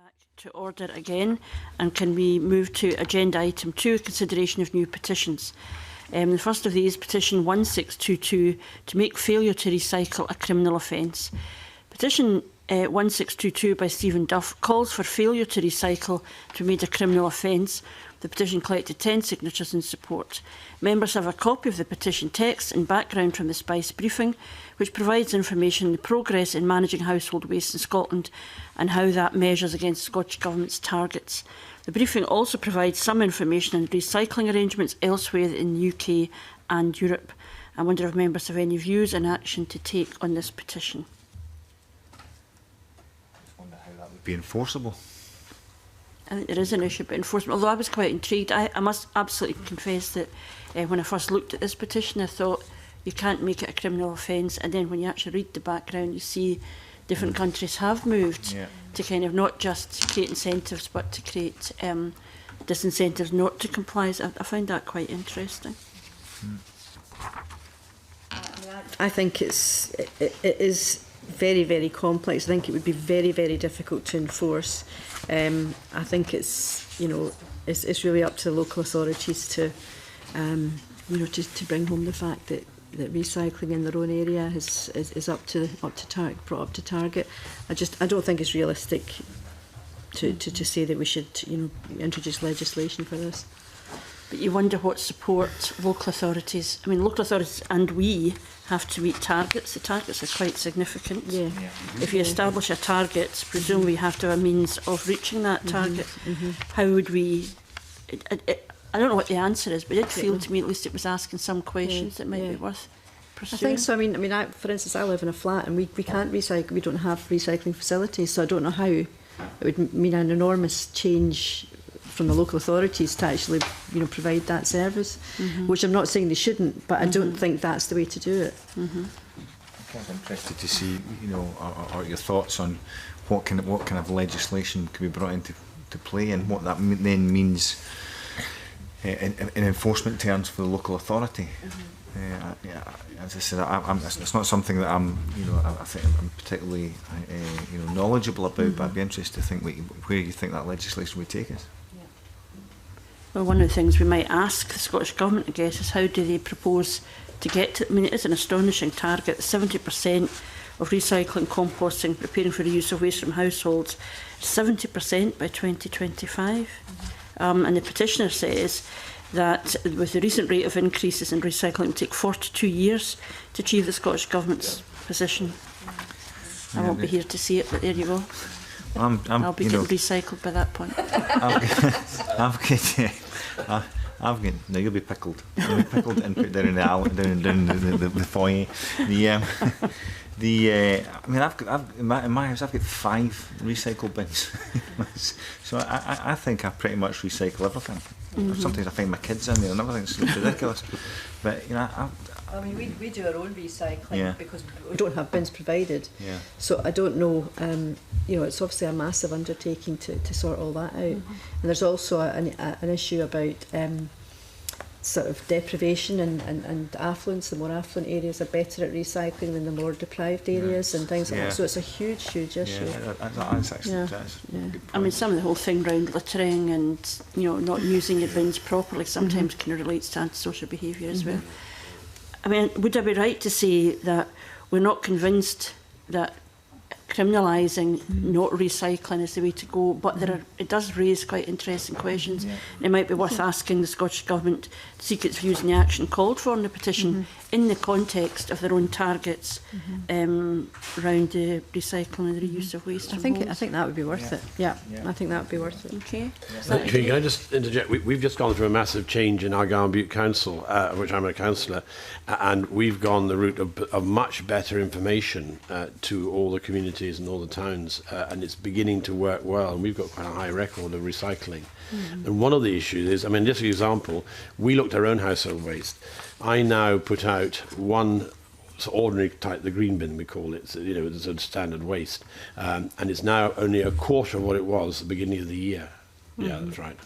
Speaker 1: back to order again, and can we move to agenda item 2, consideration of new petitions. The first of these, petition 1622, to make failure to recycle a criminal offence. Petition 1622 by Stephen Duff calls for failure to recycle to be made a criminal offence. The petition collected 10 signatures in support. Members have a copy of the petition text and background from the SPICE briefing, which provides information on the progress in managing household waste in Scotland and how that measures against the Scottish Government's targets. The briefing also provides some information on recycling arrangements elsewhere in the UK and Europe. I wonder if members have any views and action to take on this petition.
Speaker 7: I wonder how that would be enforceable.
Speaker 1: I think there is an issue about enforcement, although I was quite intrigued. I must absolutely confess that when I first looked at this petition, I thought you can't make it a criminal offence, and then when you actually read the background, you see different countries have moved to kind of not just create incentives, but to create disincentives not to comply. So I find that quite interesting.
Speaker 3: I think it is very, very complex. I think it would be very, very difficult to enforce. I think it's really up to the local authorities to to bring home the fact that recycling in their own area is brought up to target. I don't think it's realistic to say that we should introduce legislation for this.
Speaker 1: But you wonder what support local authorities, local authorities and we have to meet targets. The targets are quite significant. Yeah. If you establish a target, presumably you have to have a means of reaching that target. How would we... I don't know what the answer is, but it did feel to me at least it was asking some questions that might be worth pursuing.
Speaker 3: I think so. For instance, I live in a flat and we can't recycle. We don't have recycling facilities, so I don't know how. It would mean an enormous change from the local authorities to actually provide that service, which I'm not saying they shouldn't, but I don't think that's the way to do it.
Speaker 7: I'm interested to see or your thoughts on what kind of legislation can be brought into play and what that then means in enforcement terms for the local authority. As I said, it's not something that I think I'm particularly knowledgeable about, but I'd be interested to think where you think that legislation would take us.
Speaker 1: Well, one of the things we might ask the Scottish Government, I guess, is how do they propose to get to... it is an astonishing target, 70% of recycling, composting, preparing for the use of waste from households, 70% by 2025. And the petitioner says that with the recent rate of increases in recycling, it will take 42 years to achieve the Scottish Government's position. I won't be here to see it, but there you go. I'll be getting recycled by that point. No, you'll be pickled. You'll be pickled and put down in the alley, down the foyer. In my house I've got 5 recycle bins. So I think I pretty much recycle everything. Sometimes I find my kids in there and everything. It's ridiculous. But
Speaker 3: we do our own recycling because we don't have bins provided. So I don't know. It's obviously a massive undertaking to sort all that out. And there's also an issue about sort of deprivation and affluence. The more affluent areas are better at recycling than the more deprived areas and things like that. So it's a huge issue.
Speaker 7: That's actually
Speaker 1: some of the whole thing around littering and not using your bins properly sometimes kind of relates to antisocial behaviour as well. Would I be right to say that we're not convinced that criminalising not recycling is the way to go, but it does raise quite interesting questions. It might be worth asking the Scottish Government to seek its views on the action called for in the petition in the context of their own targets around the recycling and the reuse of waste.
Speaker 3: I think that would be worth it. I think that would be worth it.
Speaker 1: Okay.
Speaker 6: Can I just interject? We've just gone through a massive change in Argyll and Bute Council, which I'm a councillor, and we've gone the route of much better information to all the communities and all the towns, and it's beginning to work well, and we've got quite a high record of recycling. And one of the issues is, just for example, we looked at our own household waste. I now put out one ordinary type, the green bin we call it, so, it's a standard waste, and it's now only a quarter of what it was at the beginning of the year. Yeah, that's right.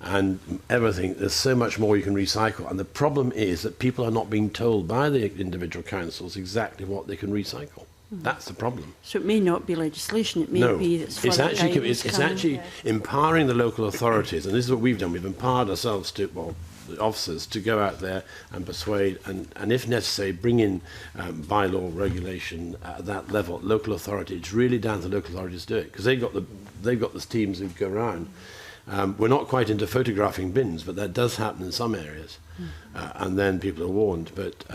Speaker 6: And everything, there's so much more you can recycle, and the problem is that people are not being told by the individual councils exactly what they can recycle. That's the problem.
Speaker 1: So it may not be legislation, it may be that
Speaker 6: it's actually empowering the local authorities, and this is what we've done. We've empowered ourselves to, well, the officers to go out there and persuade and if necessary, bring in bylaw regulation at that level. Local authority, it's really down to local authorities to do it, because they've got the teams who go around. We're not quite into photographing bins, but that does happen in some areas, and then people are warned. But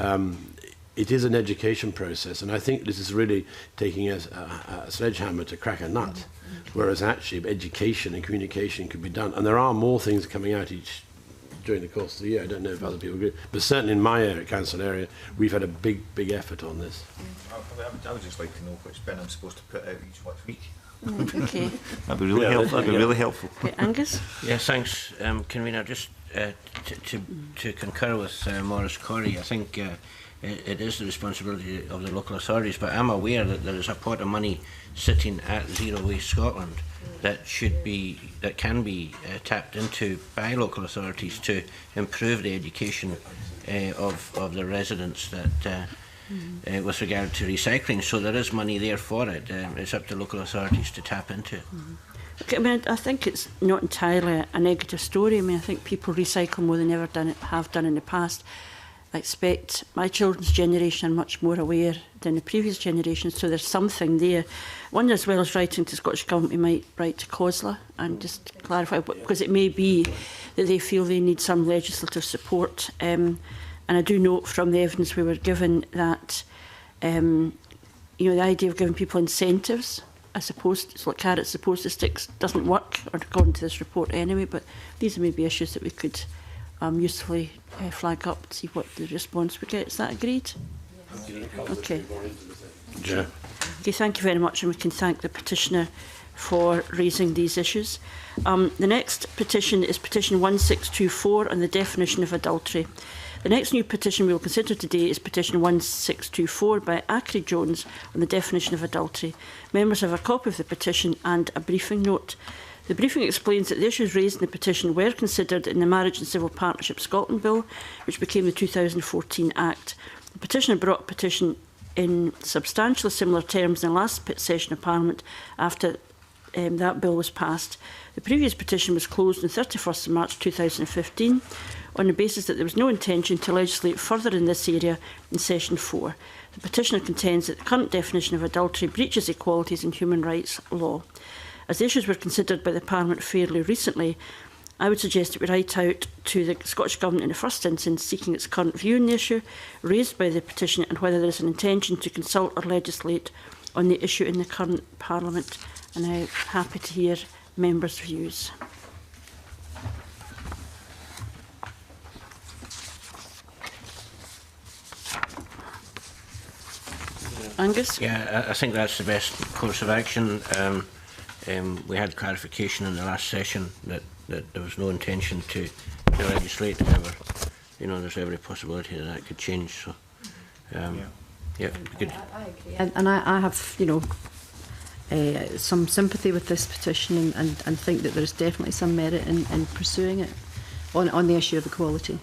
Speaker 6: it is an education process, and I think this is really taking a sledgehammer to crack a nut, whereas actually education and communication could be done. And there are more things coming out during the course of the year. I don't know if other people agree, but certainly in my area, council area, we've had a big effort on this.
Speaker 7: I would just like to know which bin I'm supposed to put out each week.
Speaker 1: Okay.
Speaker 7: That'd be really helpful. That'd be really helpful.
Speaker 1: Okay, Angus?
Speaker 5: Yes, thanks, Convener. Just to concur with Maurice Corrie, I think it is the responsibility of the local authorities, but I'm aware that there is a pot of money sitting at Zero Waste Scotland that can be tapped into by local authorities to improve the education of the residents that with regard to recycling. So there is money there for it. It's up to local authorities to tap into it.
Speaker 1: Okay, I mean, I think it's not entirely a negative story. I mean, I think people recycle more than ever have done in the past. I expect my children's generation are much more aware than the previous generation, so there's something there. One, as well as writing to Scottish Government, we might write to COSLA and just clarify, because it may be that they feel they need some legislative support. And I do note from the evidence we were given that the idea of giving people incentives, as opposed to like carrots, opposed to sticks, doesn't work, or according to this report anyway. But these are maybe issues that we could usefully flag up to see what the response we get. Is that agreed? Okay.
Speaker 6: Yeah.
Speaker 1: Okay, thank you very much, and we can thank the petitioner for raising these issues. The next petition is petition 1624 on the definition of adultery. The next new petition we will consider today is petition 1624 by Acri Jones on the definition of adultery. Members have a copy of the petition and a briefing note. The briefing explains that the issues raised in the petition were considered in the Marriage and Civil Partnership Scotland Bill, which became the 2014 Act. The petitioner brought a petition in substantially similar terms in the last session of Parliament after that bill was passed. The previous petition was closed on 31st of March 2015 on the basis that there was no intention to legislate further in this area in Session 4. The petitioner contends that the current definition of adultery breaches equalities and human rights law. As the issues were considered by the Parliament fairly recently, I would suggest that we write out to the Scottish Government in the first instance seeking its current view on the issue raised by the petitioner and whether there is an intention to consult or legislate on the issue in the current Parliament. And I'm happy to hear members' views. Angus?
Speaker 5: Yeah, I think that's the best course of action. We had clarification in the last session that there was no intention to legislate. However, there's every possibility that could change. So, yeah, we could.
Speaker 3: I agree, and I have, some sympathy with this petition, and think that there's definitely some merit in pursuing it on the issue of equality.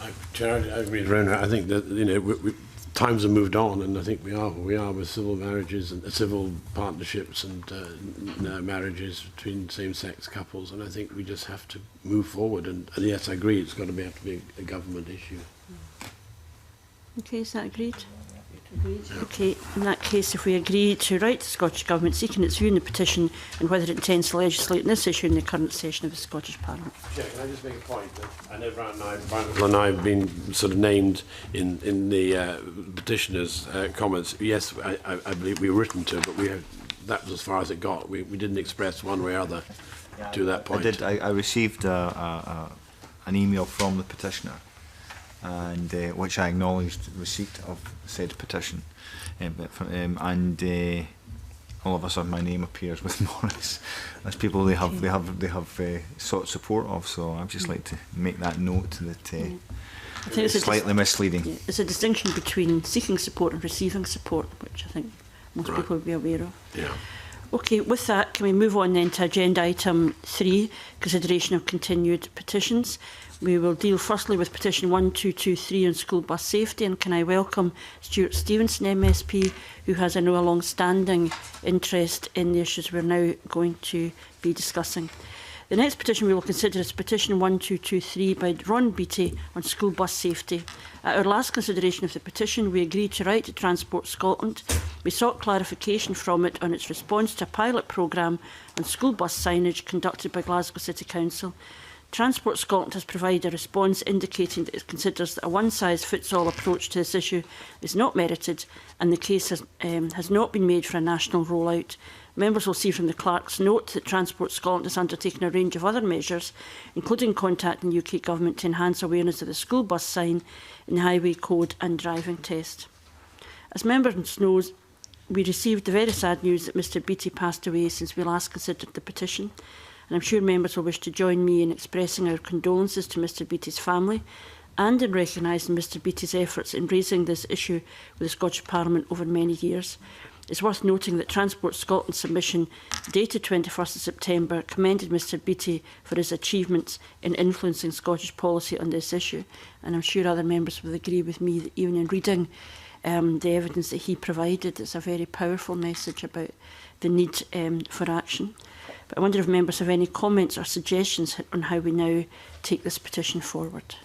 Speaker 6: I agree with Rona. I think that times have moved on, and I think we are with civil marriages and civil partnerships and marriages between same-sex couples, and I think we just have to move forward. And yes, I agree. It's got to have to be a government issue.
Speaker 1: Okay, is that agreed? Agreed. Okay, in that case, if we agree to write to the Scottish Government seeking its view in the petition and whether it intends to legislate in this issue in the current session of the Scottish Parliament.
Speaker 6: Chair, can I just make a point? That I know Brian and I have been sort of named in the petitioner's comments. Yes, I believe we were written to, but that was as far as it got. We didn't express one way or other to that point.
Speaker 7: I did. I received an email from the petitioner, and which I acknowledged receipt of said petition, and all of a sudden my name appears with Maurice as people they have sought support of. So I'd just like to make that note that
Speaker 1: I think it's
Speaker 7: slightly misleading.
Speaker 1: Yeah, there's a distinction between seeking support and receiving support, which I think most people would be aware of.
Speaker 6: Yeah.
Speaker 1: Okay, with that, can we move on then to agenda item 3, consideration of continued petitions. We will deal firstly with petition 1223 on school bus safety, and can I welcome Stuart Stevenson MSP, who has, I know, a long-standing interest in the issues we're now going to be discussing. The next petition we will consider is petition 1223 by Ron Beattie on school bus safety. At our last consideration of the petition, we agreed to write to Transport Scotland. We sought clarification from it on its response to a pilot programme on school bus signage conducted by Glasgow City Council. Transport Scotland has provided a response indicating that it considers that a one-size-fits-all approach to this issue is not merited, and the case has not been made for a national rollout. Members will see from the clerk's note that Transport Scotland has undertaken a range of other measures, including contacting the UK Government to enhance awareness of the school bus sign in the Highway Code and driving test. As members know, we received the very sad news that Mr Beattie passed away since we last considered the petition, and I'm sure members will wish to join me in expressing our condolences to Mr Beattie's family and in recognising Mr Beattie's efforts in raising this issue with the Scottish Parliament over many years. It's worth noting that Transport Scotland's submission, dated 21st of September, commended Mr Beattie for his achievements in influencing Scottish policy on this issue. And I'm sure other members will agree with me that even in reading the evidence that he provided, it's a very powerful message about the need for action. But I wonder if members have any comments or suggestions on how we now take this petition forward.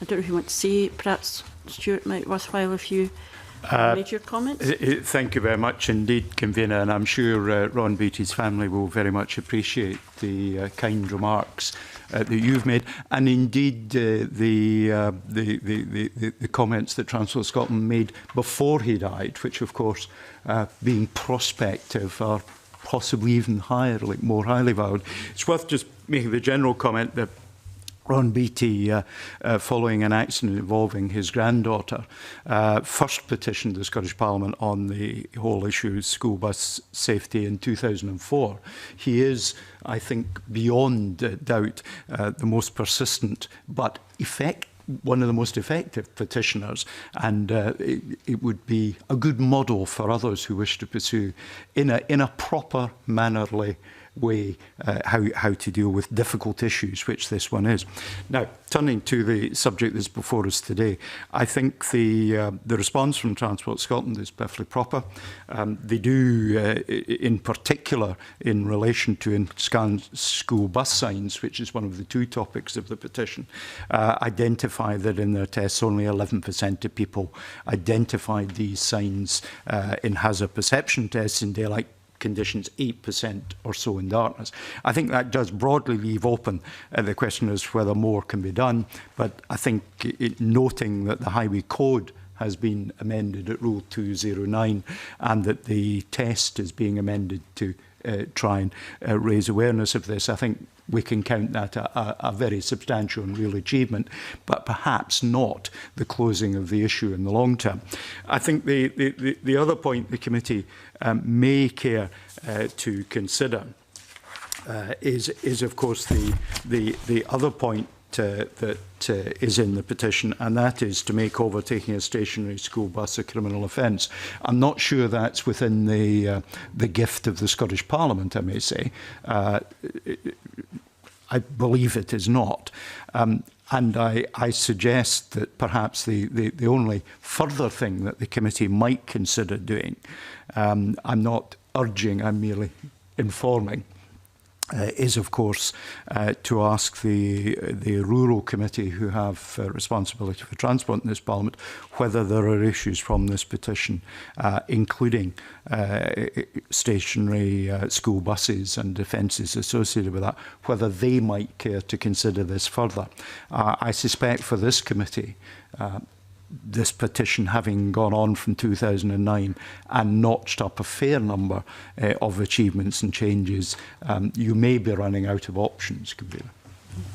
Speaker 1: I don't know if you want to say, perhaps, Stuart, might be worthwhile if you made your comments.
Speaker 9: Thank you very much indeed, Convener, and I'm sure Ron Beattie's family will very much appreciate the kind remarks that you've made, and indeed the comments that Transport Scotland made before he died, which of course, being prospective, are possibly even more highly valued. It's worth just making the general comment that Ron Beattie, following an accident involving his granddaughter, first petitioned the Scottish Parliament on the whole issue of school bus safety in 2004. He is, I think, beyond doubt, the most persistent but one of the most effective petitioners, and it would be a good model for others who wish to pursue in a proper, mannerly way how to deal with difficult issues, which this one is. Now, turning to the subject that's before us today, I think the response from Transport Scotland is perfectly proper. They do, in particular, in relation to ensconced school bus signs, which is one of the two topics of the petition, identify that in their tests only 11% of people identified these signs in hazard perception tests in daylight conditions, 8% or so in darkness. I think that does broadly leave open the question as to whether more can be done, but I think noting that the Highway Code has been amended at Rule 209 and that the test is being amended to try and raise awareness of this, I think we can count that a very substantial and real achievement, but perhaps not the closing of the issue in the long term. I think the other point the committee may care to consider is of course the other point that is in the petition, and that is to make overtaking a stationary school bus a criminal offence. I'm not sure that's within the gift of the Scottish Parliament, I may say. I believe it is not. And I suggest that perhaps the only further thing that the committee might consider doing, I'm not urging, I'm merely informing, is of course to ask the Rural Committee, who have responsibility for transport in this Parliament, whether there are issues from this petition, including stationary school buses and offences associated with that, whether they might care to consider this further. I suspect for this committee, this petition having gone on from 2009 and notched up a fair number of achievements and changes, you may be running out of options, Kabir.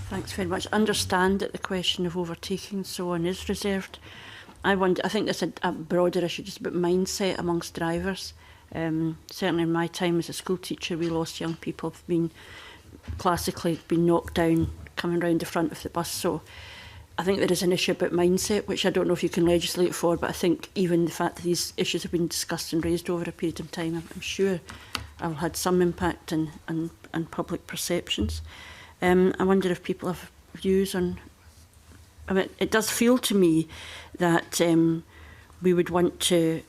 Speaker 1: Thanks very much. Understand that the question of overtaking and so on is reserved. I think there's a broader issue just about mindset amongst drivers. Certainly in my time as a school teacher, we lost young people who've been classically knocked down coming round the front of the bus. So I think there is an issue about mindset, which I don't know if you can legislate for, but I think even the fact that these issues have been discussed and raised over a period of time, I'm sure I've had some impact on public perceptions. I wonder if people have views on... I mean, it does feel to me that we would want to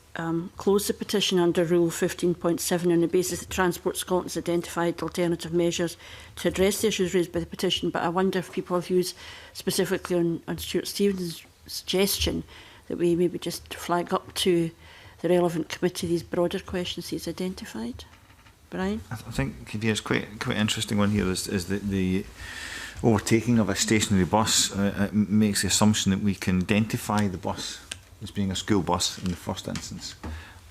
Speaker 1: close the petition under Rule 15.7 on the basis that Transport Scotland's identified alternative measures to address the issues raised by the petition, but I wonder if people have views specifically on Stuart Stevens' suggestion that we maybe just flag up to the relevant committee these broader questions he's identified. Brian?
Speaker 7: I think it's quite interesting one here is the overtaking of a stationary bus makes the assumption that we can identify the bus as being a school bus in the first instance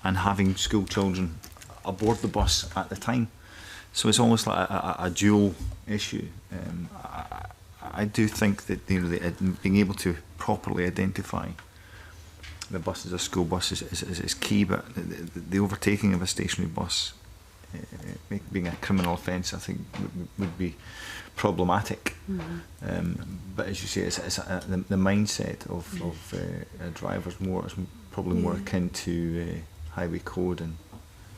Speaker 7: and having school children aboard the bus at the time. So it's almost like a dual issue. I do think that being able to properly identify the bus as a school bus is key, but the overtaking of a stationary bus being a criminal offence, I think would be problematic. But as you say, it's the mindset of drivers is probably more akin to highway code. And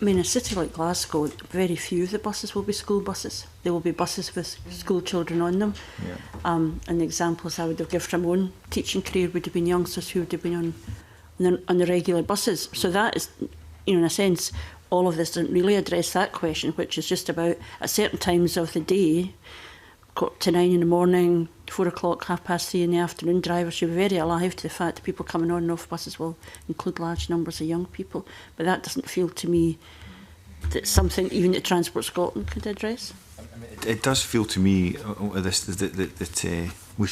Speaker 1: I mean, a city like Glasgow, very few of the buses will be school buses. There will be buses with school children on them.
Speaker 7: Yeah.
Speaker 1: And the examples I would have given from my own teaching career would have been youngsters who would have been on the regular buses. So that is, in a sense, all of this doesn't really address that question, which is just about at certain times of the day, 8:45 in the morning, 4 o'clock, 3:30 in the afternoon, drivers should be very alive to the fact that people coming on and off buses will include large numbers of young people. But that doesn't feel to me that something even that Transport Scotland could address.
Speaker 7: It does feel to me that we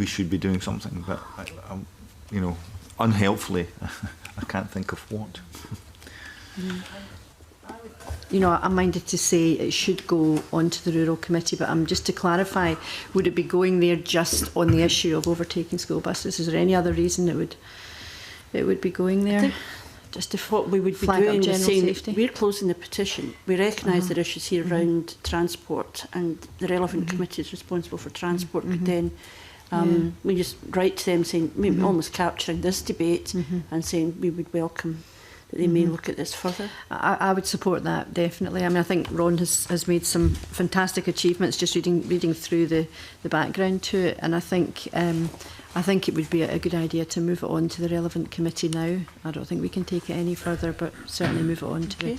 Speaker 7: should be doing something, but unhelpfully, I can't think of what.
Speaker 3: I'm minded to say it should go onto the Rural Committee, but just to clarify, would it be going there just on the issue of overtaking school buses? Is there any other reason it would be going there? Just to
Speaker 1: what we would be doing is saying safety? We're closing the petition. We recognise there are issues here around transport, and the relevant committees responsible for transport could then we just write to them saying, maybe almost capturing this debate and saying we would welcome that they may look at this further.
Speaker 3: I would support that, definitely. I mean, I think Ron has made some fantastic achievements just reading through the background to it, and I think it would be a good idea to move it on to the relevant committee now. I don't think we can take it any further, but certainly move it on to the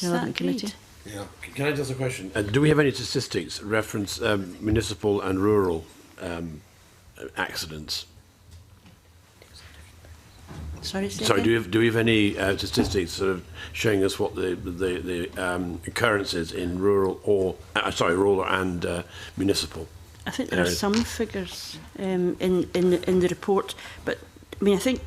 Speaker 3: relevant committee.
Speaker 6: Yeah. Can I just ask a question? Do we have any statistics reference municipal and rural accidents?
Speaker 1: Sorry,
Speaker 6: do we have any statistics sort of showing us what the occurrences in rural rural and municipal?
Speaker 1: I think there are some figures in the report, but I mean, I think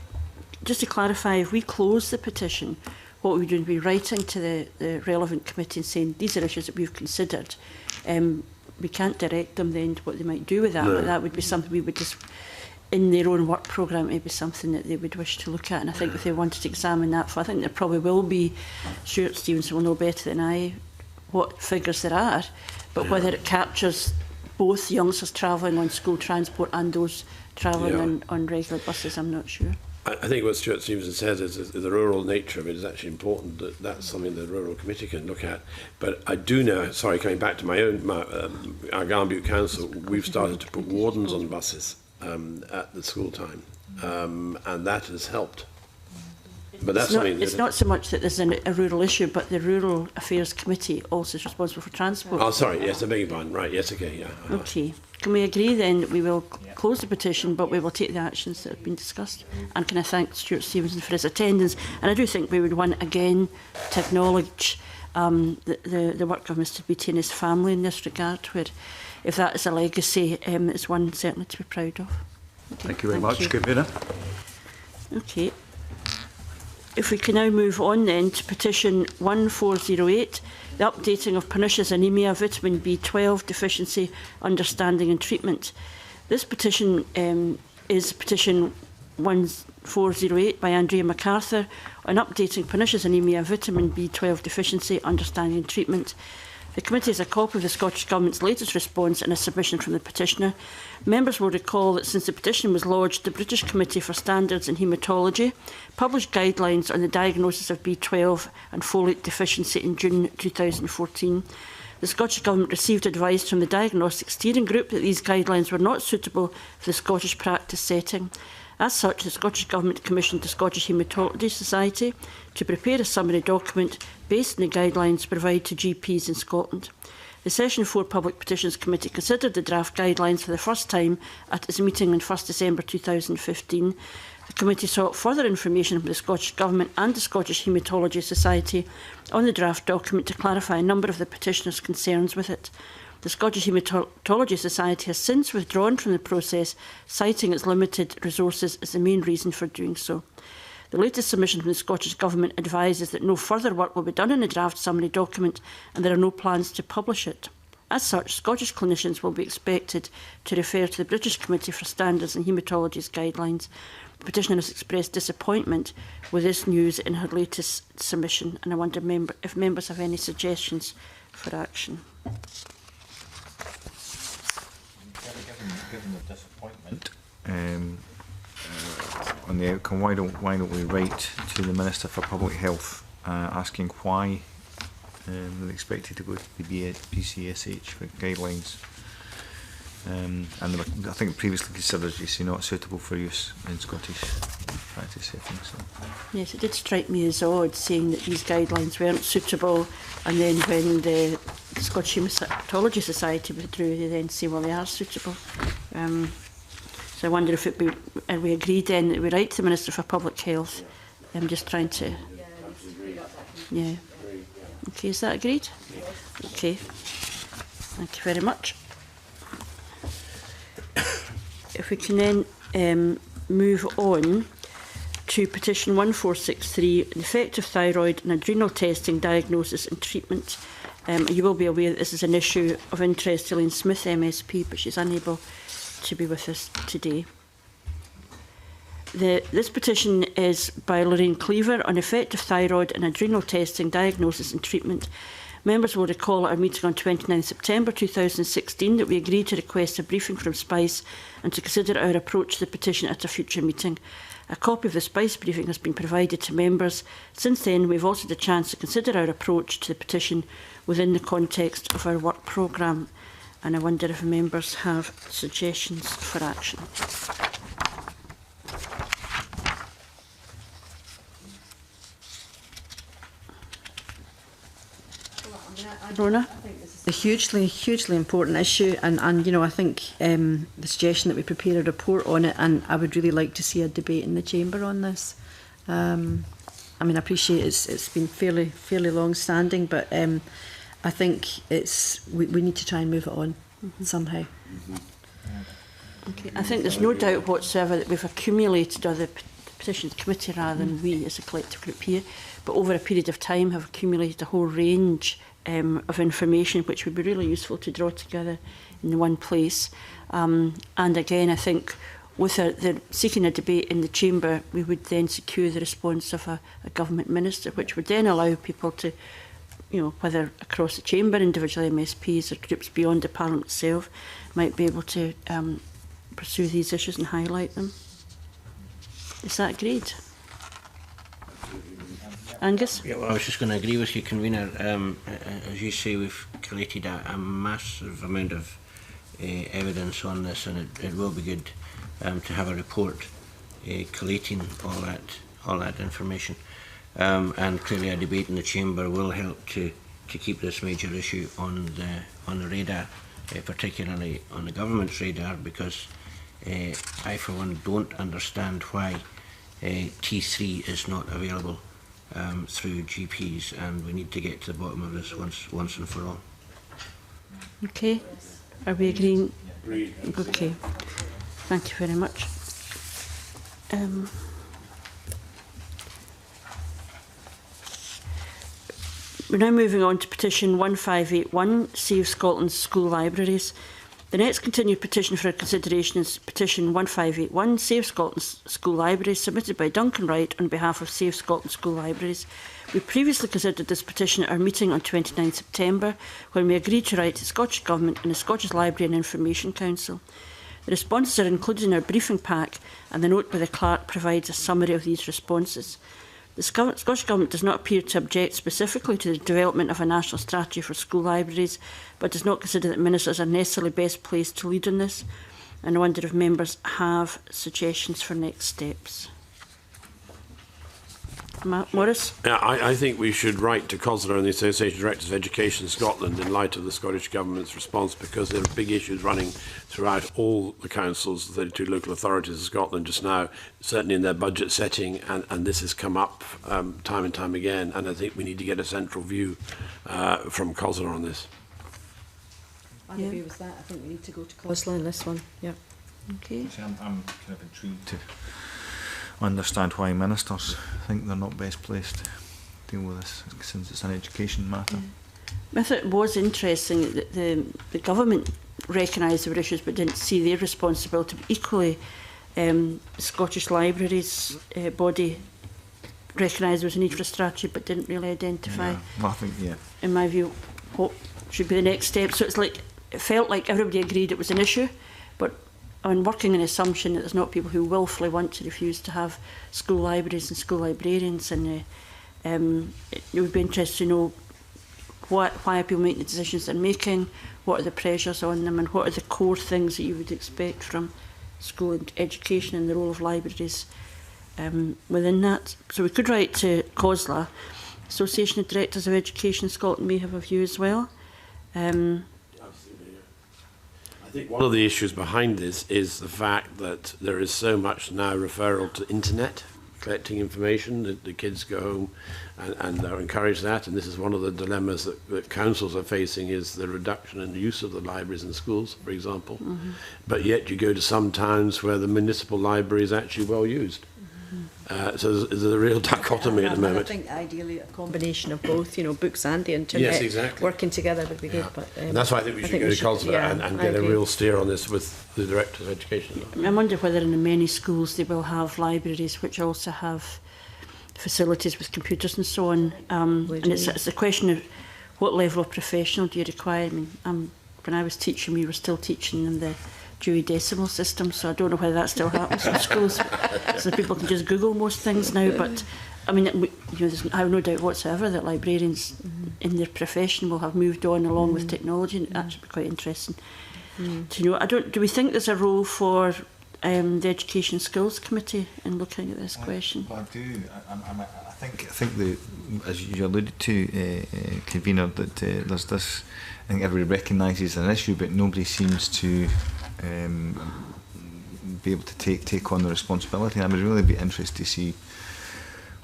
Speaker 1: just to clarify, if we close the petition, what we would do would be writing to the relevant committee and saying these are issues that we've considered. We can't direct them then to what they might do with that, but that would be something we would just, in their own work programme, it would be something that they would wish to look at. And I think if they wanted to examine that, I think there probably will be, Stuart Stevenson will know better than I what figures there are, but whether it captures both youngsters travelling on school transport and those travelling on regular buses, I'm not sure.
Speaker 6: I think what Stuart Stevenson says is the rural nature of it is actually important, that that's something the Rural Committee can look at. But I do know, sorry, coming back to our Garnbutte Council, we've started to put wardens on buses at the school time, and that has helped. But that's
Speaker 1: it's not so much that there's a rural issue, but the Rural Affairs Committee also is responsible for transport.
Speaker 6: Oh, sorry, yes, I beg your pardon. Right, yes, okay, yeah.
Speaker 1: Okay. Can we agree then that we will close the petition, but we will take the actions that have been discussed? And can I thank Stuart Stevenson for his attendance? And I do think we would want again to acknowledge the work of Mr Beattie and his family in this regard, where if that is a legacy, it's one certainly to be proud of. Okay,
Speaker 9: thank you very much, Convener.
Speaker 1: Okay. If we can now move on then to petition 1408, the updating of pernicious anemia, vitamin B12 deficiency, understanding and treatment. This petition is petition 1408 by Andrea MacArthur on updating pernicious anemia, vitamin B12 deficiency, understanding and treatment. The committee has a copy of the Scottish Government's latest response and a submission from the petitioner. Members will recall that since the petition was lodged, the British Committee for Standards in Haematology published guidelines on the diagnosis of B12 and folate deficiency in June 2014. The Scottish Government received advice from the Diagnostic Steering Group that these guidelines were not suitable for the Scottish practice setting. As such, the Scottish Government commissioned the Scottish Haematology Society to prepare a summary document based on the guidelines provided to GPs in Scotland. The Session 4 Public Petitions Committee considered the draft guidelines for the first time at its meeting on 1 December 2015. The committee sought further information from the Scottish Government and the Scottish Haematology Society on the draft document to clarify a number of the petitioners' concerns with it. The Scottish Haematology Society has since withdrawn from the process, citing its limited resources as the main reason for doing so. The latest submission from the Scottish Government advises that no further work will be done on the draft summary document and there are no plans to publish it. As such, Scottish clinicians will be expected to refer to the British Committee for Standards in Haematology's guidelines. The petitioner has expressed disappointment with this news in her latest submission, and I wonder if members have any suggestions for action.
Speaker 7: Given the disappointment on the outcome, why don't we write to the Minister for Public Health asking why they're expected to go to the BCSH for guidelines, and they were, I think, previously considered, you see, not suitable for use in Scottish practice settings. So.
Speaker 1: Yes, it did strike me as odd saying that these guidelines weren't suitable, and then when the Scottish Haematology Society withdrew, they then say, well, they are suitable. So I wonder if we agreed then that we write to the Minister for Public Health. I'm just trying to... Yeah. Okay, is that agreed? Okay. Thank you very much. If we can then move on to petition 1463, the effect of thyroid and adrenal testing, diagnosis and treatment. You will be aware that this is an issue of interest to Elaine Smith, MSP, but she's unable to be with us today. This petition is by Lorraine Cleaver on effective thyroid and adrenal testing, diagnosis and treatment. Members will recall at our meeting on 29 September 2016 that we agreed to request a briefing from SPICE and to consider our approach to the petition at a future meeting. A copy of the SPICE briefing has been provided to members. Since then, we've also had a chance to consider our approach to the petition within the context of our work programme, and I wonder if members have suggestions for action. Rona?
Speaker 3: A hugely important issue, and you know, I think the suggestion that we prepare a report on it, and I would really like to see a debate in the chamber on this. I mean, I appreciate it's been fairly long standing, but I think we need to try and move it on somehow.
Speaker 1: Okay. I think there's no doubt whatsoever that we've accumulated, or the Petitions Committee rather than we as a collective group here, but over a period of time have accumulated a whole range of information which would be really useful to draw together in one place. And again, I think with the seeking a debate in the chamber, we would then secure the response of a government minister, which would then allow people to, you know, whether across the chamber, individual MSPs or groups beyond the Parliament itself, might be able to pursue these issues and highlight them. Is that agreed? Angus?
Speaker 5: Yeah, well, I was just going to agree with you, Convener. As you say, we've collated a massive amount of evidence on this, and it will be good to have a report collating all that information. And clearly a debate in the chamber will help to keep this major issue on the radar, particularly on the government's radar, because I, for one, don't understand why T3 is not available through GPs, and we need to get to the bottom of this once and for all.
Speaker 1: Okay. Are we agreeing? Okay. Thank you very much. We're now moving on to petition 1581, Save Scotland's School Libraries. The next continued petition for consideration is Petition 1581, Save Scotland School Libraries, submitted by Duncan Wright on behalf of Save Scotland School Libraries. We previously considered this petition at our meeting on 29 September, when we agreed to write to the Scottish Government and the Scottish Library and Information Council. The responses are included in our briefing pack, and the note by the clerk provides a summary of these responses. The Scottish Government does not appear to object specifically to the development of a national strategy for school libraries, but does not consider that ministers are necessarily best placed to lead on this. And I wonder if members have suggestions for next steps. Morris?
Speaker 6: Yeah, I think we should write to COSLA and the Association of Directors of Education Scotland in light of the Scottish Government's response, because there are big issues running throughout all the councils, the 32 local authorities of Scotland just now, certainly in their budget setting, and this has come up time and time again, and I think we need to get a central view from COSLA on this.
Speaker 3: I agree with that. I think we need to go to COSLA on this one. Yeah.
Speaker 1: Okay.
Speaker 7: I'm kind of intrigued to understand why ministers think they're not best placed to deal with this, since it's an education matter.
Speaker 1: I thought it was interesting that the government recognised there were issues but didn't see their responsibility. But equally, the Scottish Libraries body recognised there was a need for a strategy but didn't really identify,
Speaker 7: Well, I think,
Speaker 1: in my view, what should be the next step. So it's like, it felt like everybody agreed it was an issue, but I'm working on the assumption that there's not people who willfully want to refuse to have school libraries and school librarians, and it would be interesting to know why are people making the decisions they're making, what are the pressures on them, and what are the core things that you would expect from school education and the role of libraries within that. So we could write to COSLA. Association of Directors of Education Scotland may have a view as well.
Speaker 6: I think one of the issues behind this is the fact that there is so much now referral to internet, collecting information. The kids go home and they're encouraged that, and this is one of the dilemmas that councils are facing, is the reduction in the use of the libraries in schools, for example. But yet you go to some towns where the municipal library is actually well used. So there's a real dichotomy at the moment.
Speaker 3: I think ideally a combination of both, you know, books and the internet,
Speaker 6: yes, exactly,
Speaker 3: working together would be good. But
Speaker 6: and that's why I think we should go to COSLA and get a real steer on this with the Directors of Education.
Speaker 1: I wonder whether in the many schools they will have libraries which also have facilities with computers and so on. And it's a question of what level of professional do you require. I mean, when I was teaching, we were still teaching in the Dewey Decimal System, so I don't know whether that still happens in schools. So people can just Google most things now. But I mean, you know, I have no doubt whatsoever that librarians in their profession will have moved on along with technology, and that should be quite interesting to know. Do we think there's a role for the Education Skills Committee in looking at this question?
Speaker 7: Well, I do. I think as you alluded to, convener, that there's this. I think everybody recognises an issue, but nobody seems to be able to take on the responsibility. And I would really be interested to see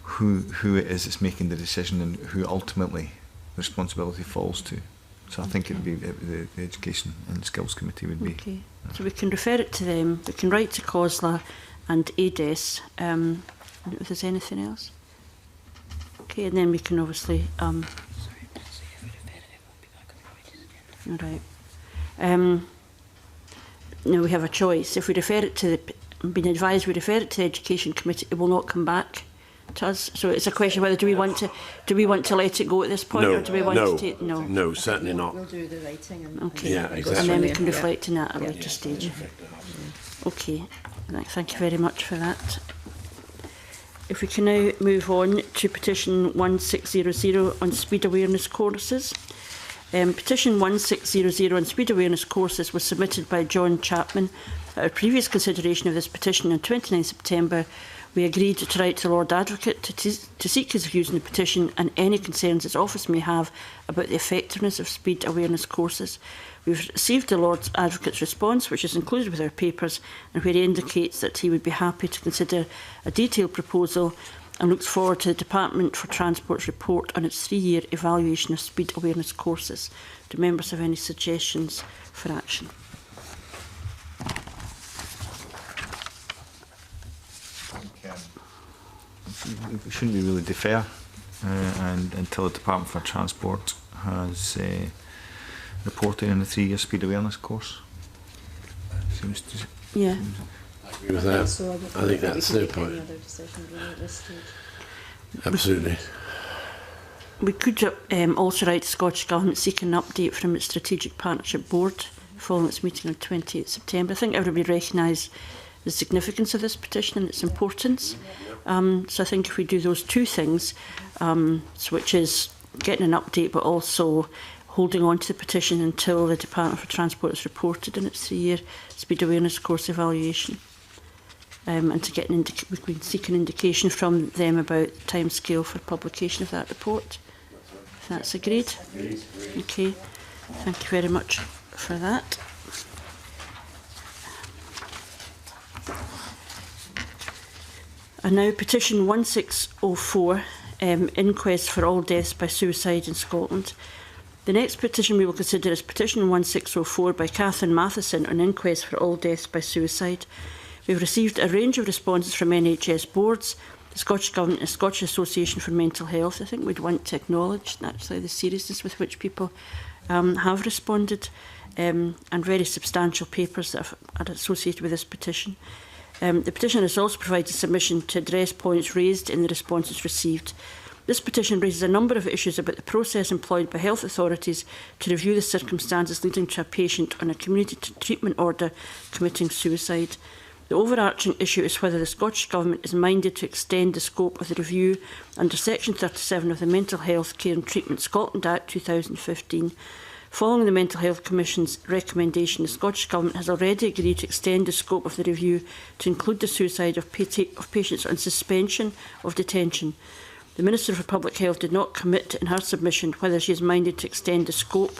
Speaker 7: who it is that's making the decision and who ultimately the responsibility falls to. So I think it would be the Education and Skills Committee would be.
Speaker 1: Okay, so we can refer it to them. We can write to COSLA and ADES. If there's anything else. Okay, and then we can obviously. All right. Now we have a choice. If we refer it to being advised, we refer it to the Education Committee, it will not come back to us. So it's a question whether do we want to let it go at this point, or do we want to take no,
Speaker 6: certainly not.
Speaker 3: We'll do the writing and
Speaker 1: okay,
Speaker 6: yeah, exactly.
Speaker 1: And then we can reflect on that at a later stage. Okay, thank you very much for that. If we can now move on to petition 1600 on speed awareness courses. Petition 1600 on speed awareness courses was submitted by John Chapman. At our previous consideration of this petition on 29 September, we agreed to write to the Lord Advocate to seek his views on the petition and any concerns his office may have about the effectiveness of speed awareness courses. We've received the Lord Advocate's response, which is included with our papers, and where he indicates that he would be happy to consider a detailed proposal and looks forward to the Department for Transport's report on its 3-year evaluation of speed awareness courses. Do members have any suggestions for action?
Speaker 7: We shouldn't we really defer and until the Department for Transport has reported on the 3-year speed awareness course. Seems to.
Speaker 1: Yeah.
Speaker 6: I agree with that. I think that's no point. Absolutely.
Speaker 1: We could also write the Scottish Government seeking an update from its Strategic Partnership Board following its meeting on 28th September. I think everybody recognise the significance of this petition and its importance. So I think if we do those two things, which is getting an update but also holding on to the petition until the Department for Transport has reported in its 3-year speed awareness course evaluation. And to get we can seek an indication from them about the timescale for publication of that report. If that's agreed. Okay, thank you very much for that. And now petition 1604, inquest for all deaths by suicide in Scotland. The next petition we will consider is petition 1604 by Catherine Matheson on inquest for all deaths by suicide. We've received a range of responses from NHS boards, the Scottish Government and Scottish Association for Mental Health. I think we'd want to acknowledge actually the seriousness with which people have responded, and very substantial papers that are associated with this petition. The petition has also provided submission to address points raised in the responses received. This petition raises a number of issues about the process employed by health authorities to review the circumstances leading to a patient on a community treatment order committing suicide. The overarching issue is whether the Scottish Government is minded to extend the scope of the review under Section 37 of the Mental Health Care and Treatment Scotland Act 2015. Following the Mental Health Commission's recommendation, the Scottish Government has already agreed to extend the scope of the review to include the suicide of patients on suspension of detention. The Minister for Public Health did not commit in her submission whether she is minded to extend the scope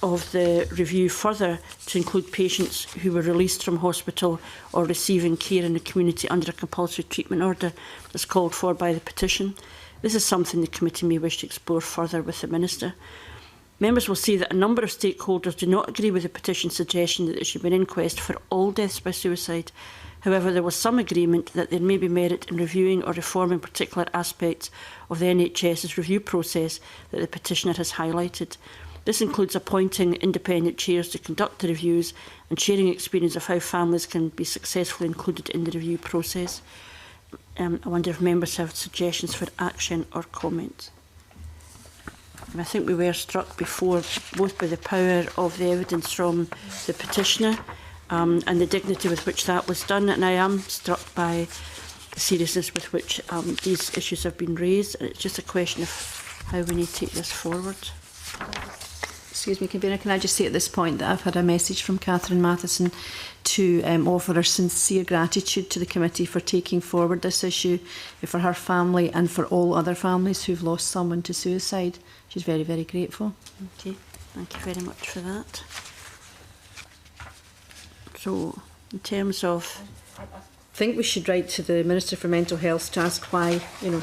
Speaker 1: of the review further to include patients who were released from hospital or receiving care in the community under a compulsory treatment order as called for by the petition. This is something the committee may wish to explore further with the Minister. Members will see that a number of stakeholders do not agree with the petition's suggestion that there should be an inquest for all deaths by suicide. However, there was some agreement that there may be merit in reviewing or reforming particular aspects of the NHS's review process that the petitioner has highlighted. This includes appointing independent chairs to conduct the reviews and sharing experience of how families can be successfully included in the review process. I wonder if members have suggestions for action or comment. And I think we were struck before both by the power of the evidence from the petitioner and the dignity with which that was done, and I am struck by the seriousness with which these issues have been raised, and it's just a question of how we need to take this forward.
Speaker 3: Excuse me, Convener, can I just say at this point that I've had a message from Catherine Matheson to offer her sincere gratitude to the committee for taking forward this issue for her family and for all other families who've lost someone to suicide. She's very, very grateful.
Speaker 1: Okay, thank you very much for that. So, in terms of...
Speaker 3: I think we should write to the Minister for Mental Health to ask why, you know,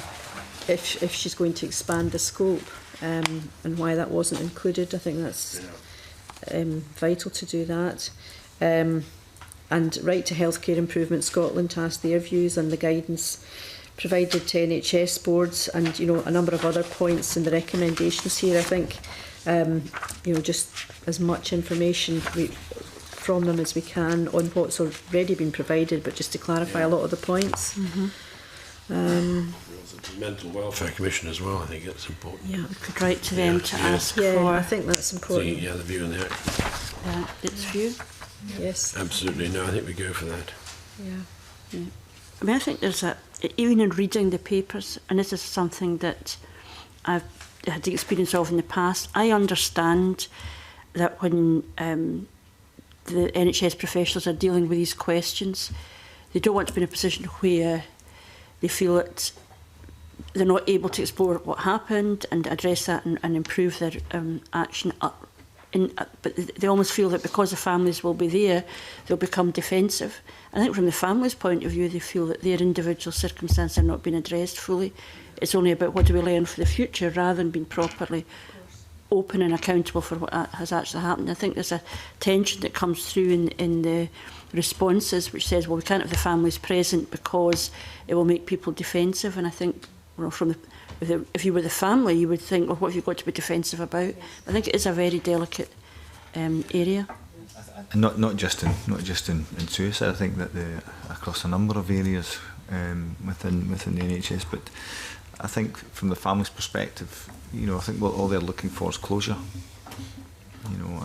Speaker 3: if she's going to expand the scope and why that wasn't included. I think that's vital to do that. And write to Healthcare Improvement Scotland to ask their views on the guidance provided to NHS boards and, you know, a number of other points in the recommendations here. I think, you know, just as much information from them as we can on what's already been provided, but just to clarify a lot of the points.
Speaker 6: Mental Welfare Commission as well, I think it's important.
Speaker 1: Yeah, we could write to them to ask for...
Speaker 3: I think that's important.
Speaker 6: The view and the action.
Speaker 1: Its view.
Speaker 3: Yes.
Speaker 6: Absolutely, no, I think we go for that.
Speaker 1: Yeah. I mean, I think there's even in reading the papers, and this is something that I've had the experience of in the past, I understand that when the NHS professionals are dealing with these questions, they don't want to be in a position where they feel that they're not able to explore what happened and address that and improve their action. But they almost feel that because the families will be there, they'll become defensive. I think from the family's point of view, they feel that their individual circumstances are not being addressed fully. It's only about what do we learn for the future rather than being properly open and accountable for what has actually happened. I think there's a tension that comes through in the responses which says, well, we can't have the families present because it will make people defensive. And I think, well, if you were the family, you would think, well, what have you got to be defensive about? I think it is a very delicate area.
Speaker 7: Not just in suicide. I think that across a number of areas within the NHS, but I think from the family's perspective, you know, I think what all they're looking for is closure. You know,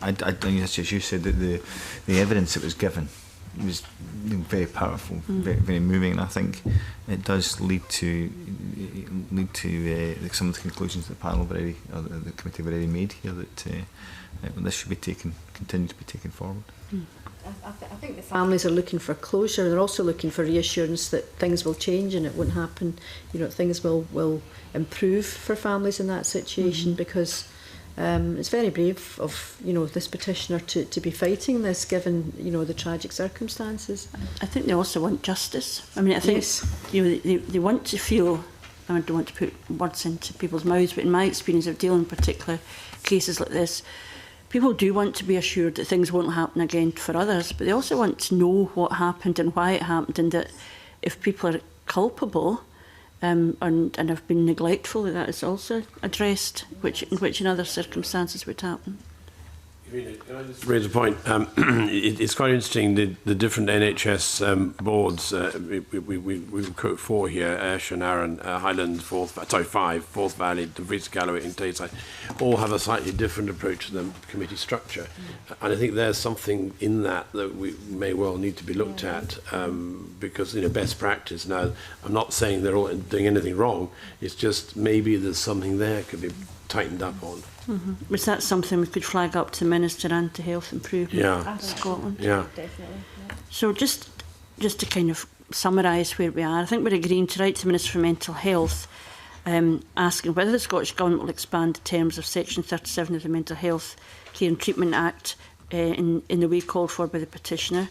Speaker 7: as you said, that the evidence that was given was very powerful, very moving, and I think it does lead to some of the conclusions that the panel have already, or the committee have already made here, that this should be continue to be taken forward.
Speaker 3: I think the families are looking for closure. They're also looking for reassurance that things will change and it won't happen. You know, things will improve for families in that situation, because it's very brave of, you know, this petitioner to be fighting this, given, you know, the tragic circumstances.
Speaker 1: I think they also want justice. I mean, I think you know, they want to feel. I don't want to put words into people's mouths, but in my experience of dealing with particular cases like this, people do want to be assured that things won't happen again for others, but they also want to know what happened and why it happened, and that if people are culpable and have been neglectful, that is also addressed, which in other circumstances would happen.
Speaker 6: Can I just raise a point? It's quite interesting, the different NHS boards, we quote 4 here, Ayrshire and Arran, Highland, Five, Forth Valley, Dumfries, Galloway and Tayside, all have a slightly different approach to the committee structure. And I think there's something in that we may well need to be looked at, because, you know, best practice. Now, I'm not saying they're all doing anything wrong, it's just maybe there's something there could be tightened up on.
Speaker 1: Was that something we could flag up to the Minister and to Health Improvement in Scotland?
Speaker 6: Yeah.
Speaker 3: Definitely.
Speaker 1: So just to kind of summarise where we are, I think we're agreeing to write to the Minister for Mental Health, asking whether the Scottish Government will expand the terms of Section 37 of the Mental Health Care and Treatment Act in the way called for by the petitioner,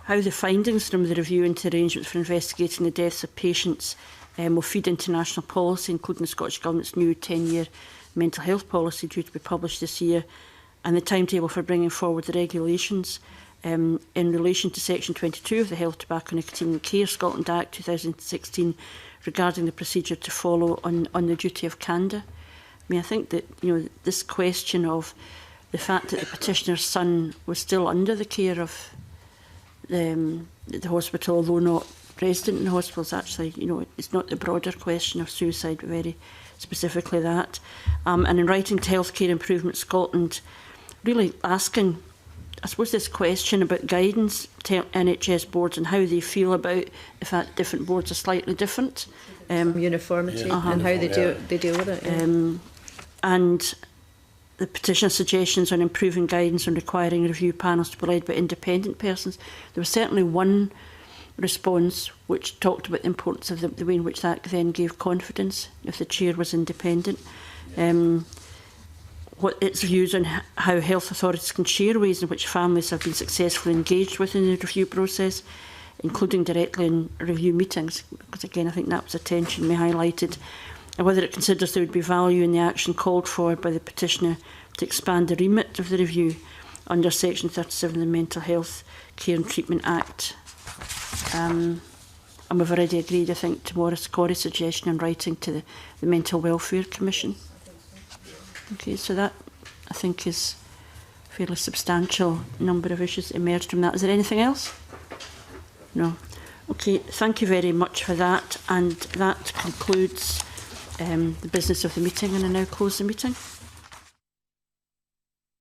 Speaker 1: how the findings from the review into arrangements for investigating the deaths of patients will feed into national policy, including the Scottish Government's new 10-year mental health policy due to be published this year, and the timetable for bringing forward the regulations in relation to Section 22 of the Health, Tobacco, Nicotine and Care Scotland Act 2016 regarding the procedure to follow on the duty of candour. I mean, I think that, you know, this question of the fact that the petitioner's son was still under the care of the hospital, although not resident in the hospital, is actually, you know, it's not the broader question of suicide, but very specifically that. And in writing to Healthcare Improvement Scotland, really asking, I suppose, this question about guidance to NHS boards and how they feel about the fact that different boards are slightly different.
Speaker 3: Uniformity and how they deal with it.
Speaker 1: And the petition suggestions on improving guidance on requiring review panels to be led by independent persons. There was certainly one response which talked about the importance of the way in which that then gave confidence if the chair was independent. What its views on how health authorities can share ways in which families have been successfully engaged within the review process, including directly in review meetings, because again I think that was a tension we highlighted, and whether it considers there would be value in the action called for by the petitioner to expand the remit of the review under Section 37 of the Mental Health Care and Treatment Act. And we've already agreed, I think, to Maurice Corey's suggestion in writing to the Mental Welfare Commission. Okay, so that, I think, is a fairly substantial number of issues that emerged from that. Is there anything else? No. Okay, thank you very much for that. And that concludes the business of the meeting, and I now close the meeting.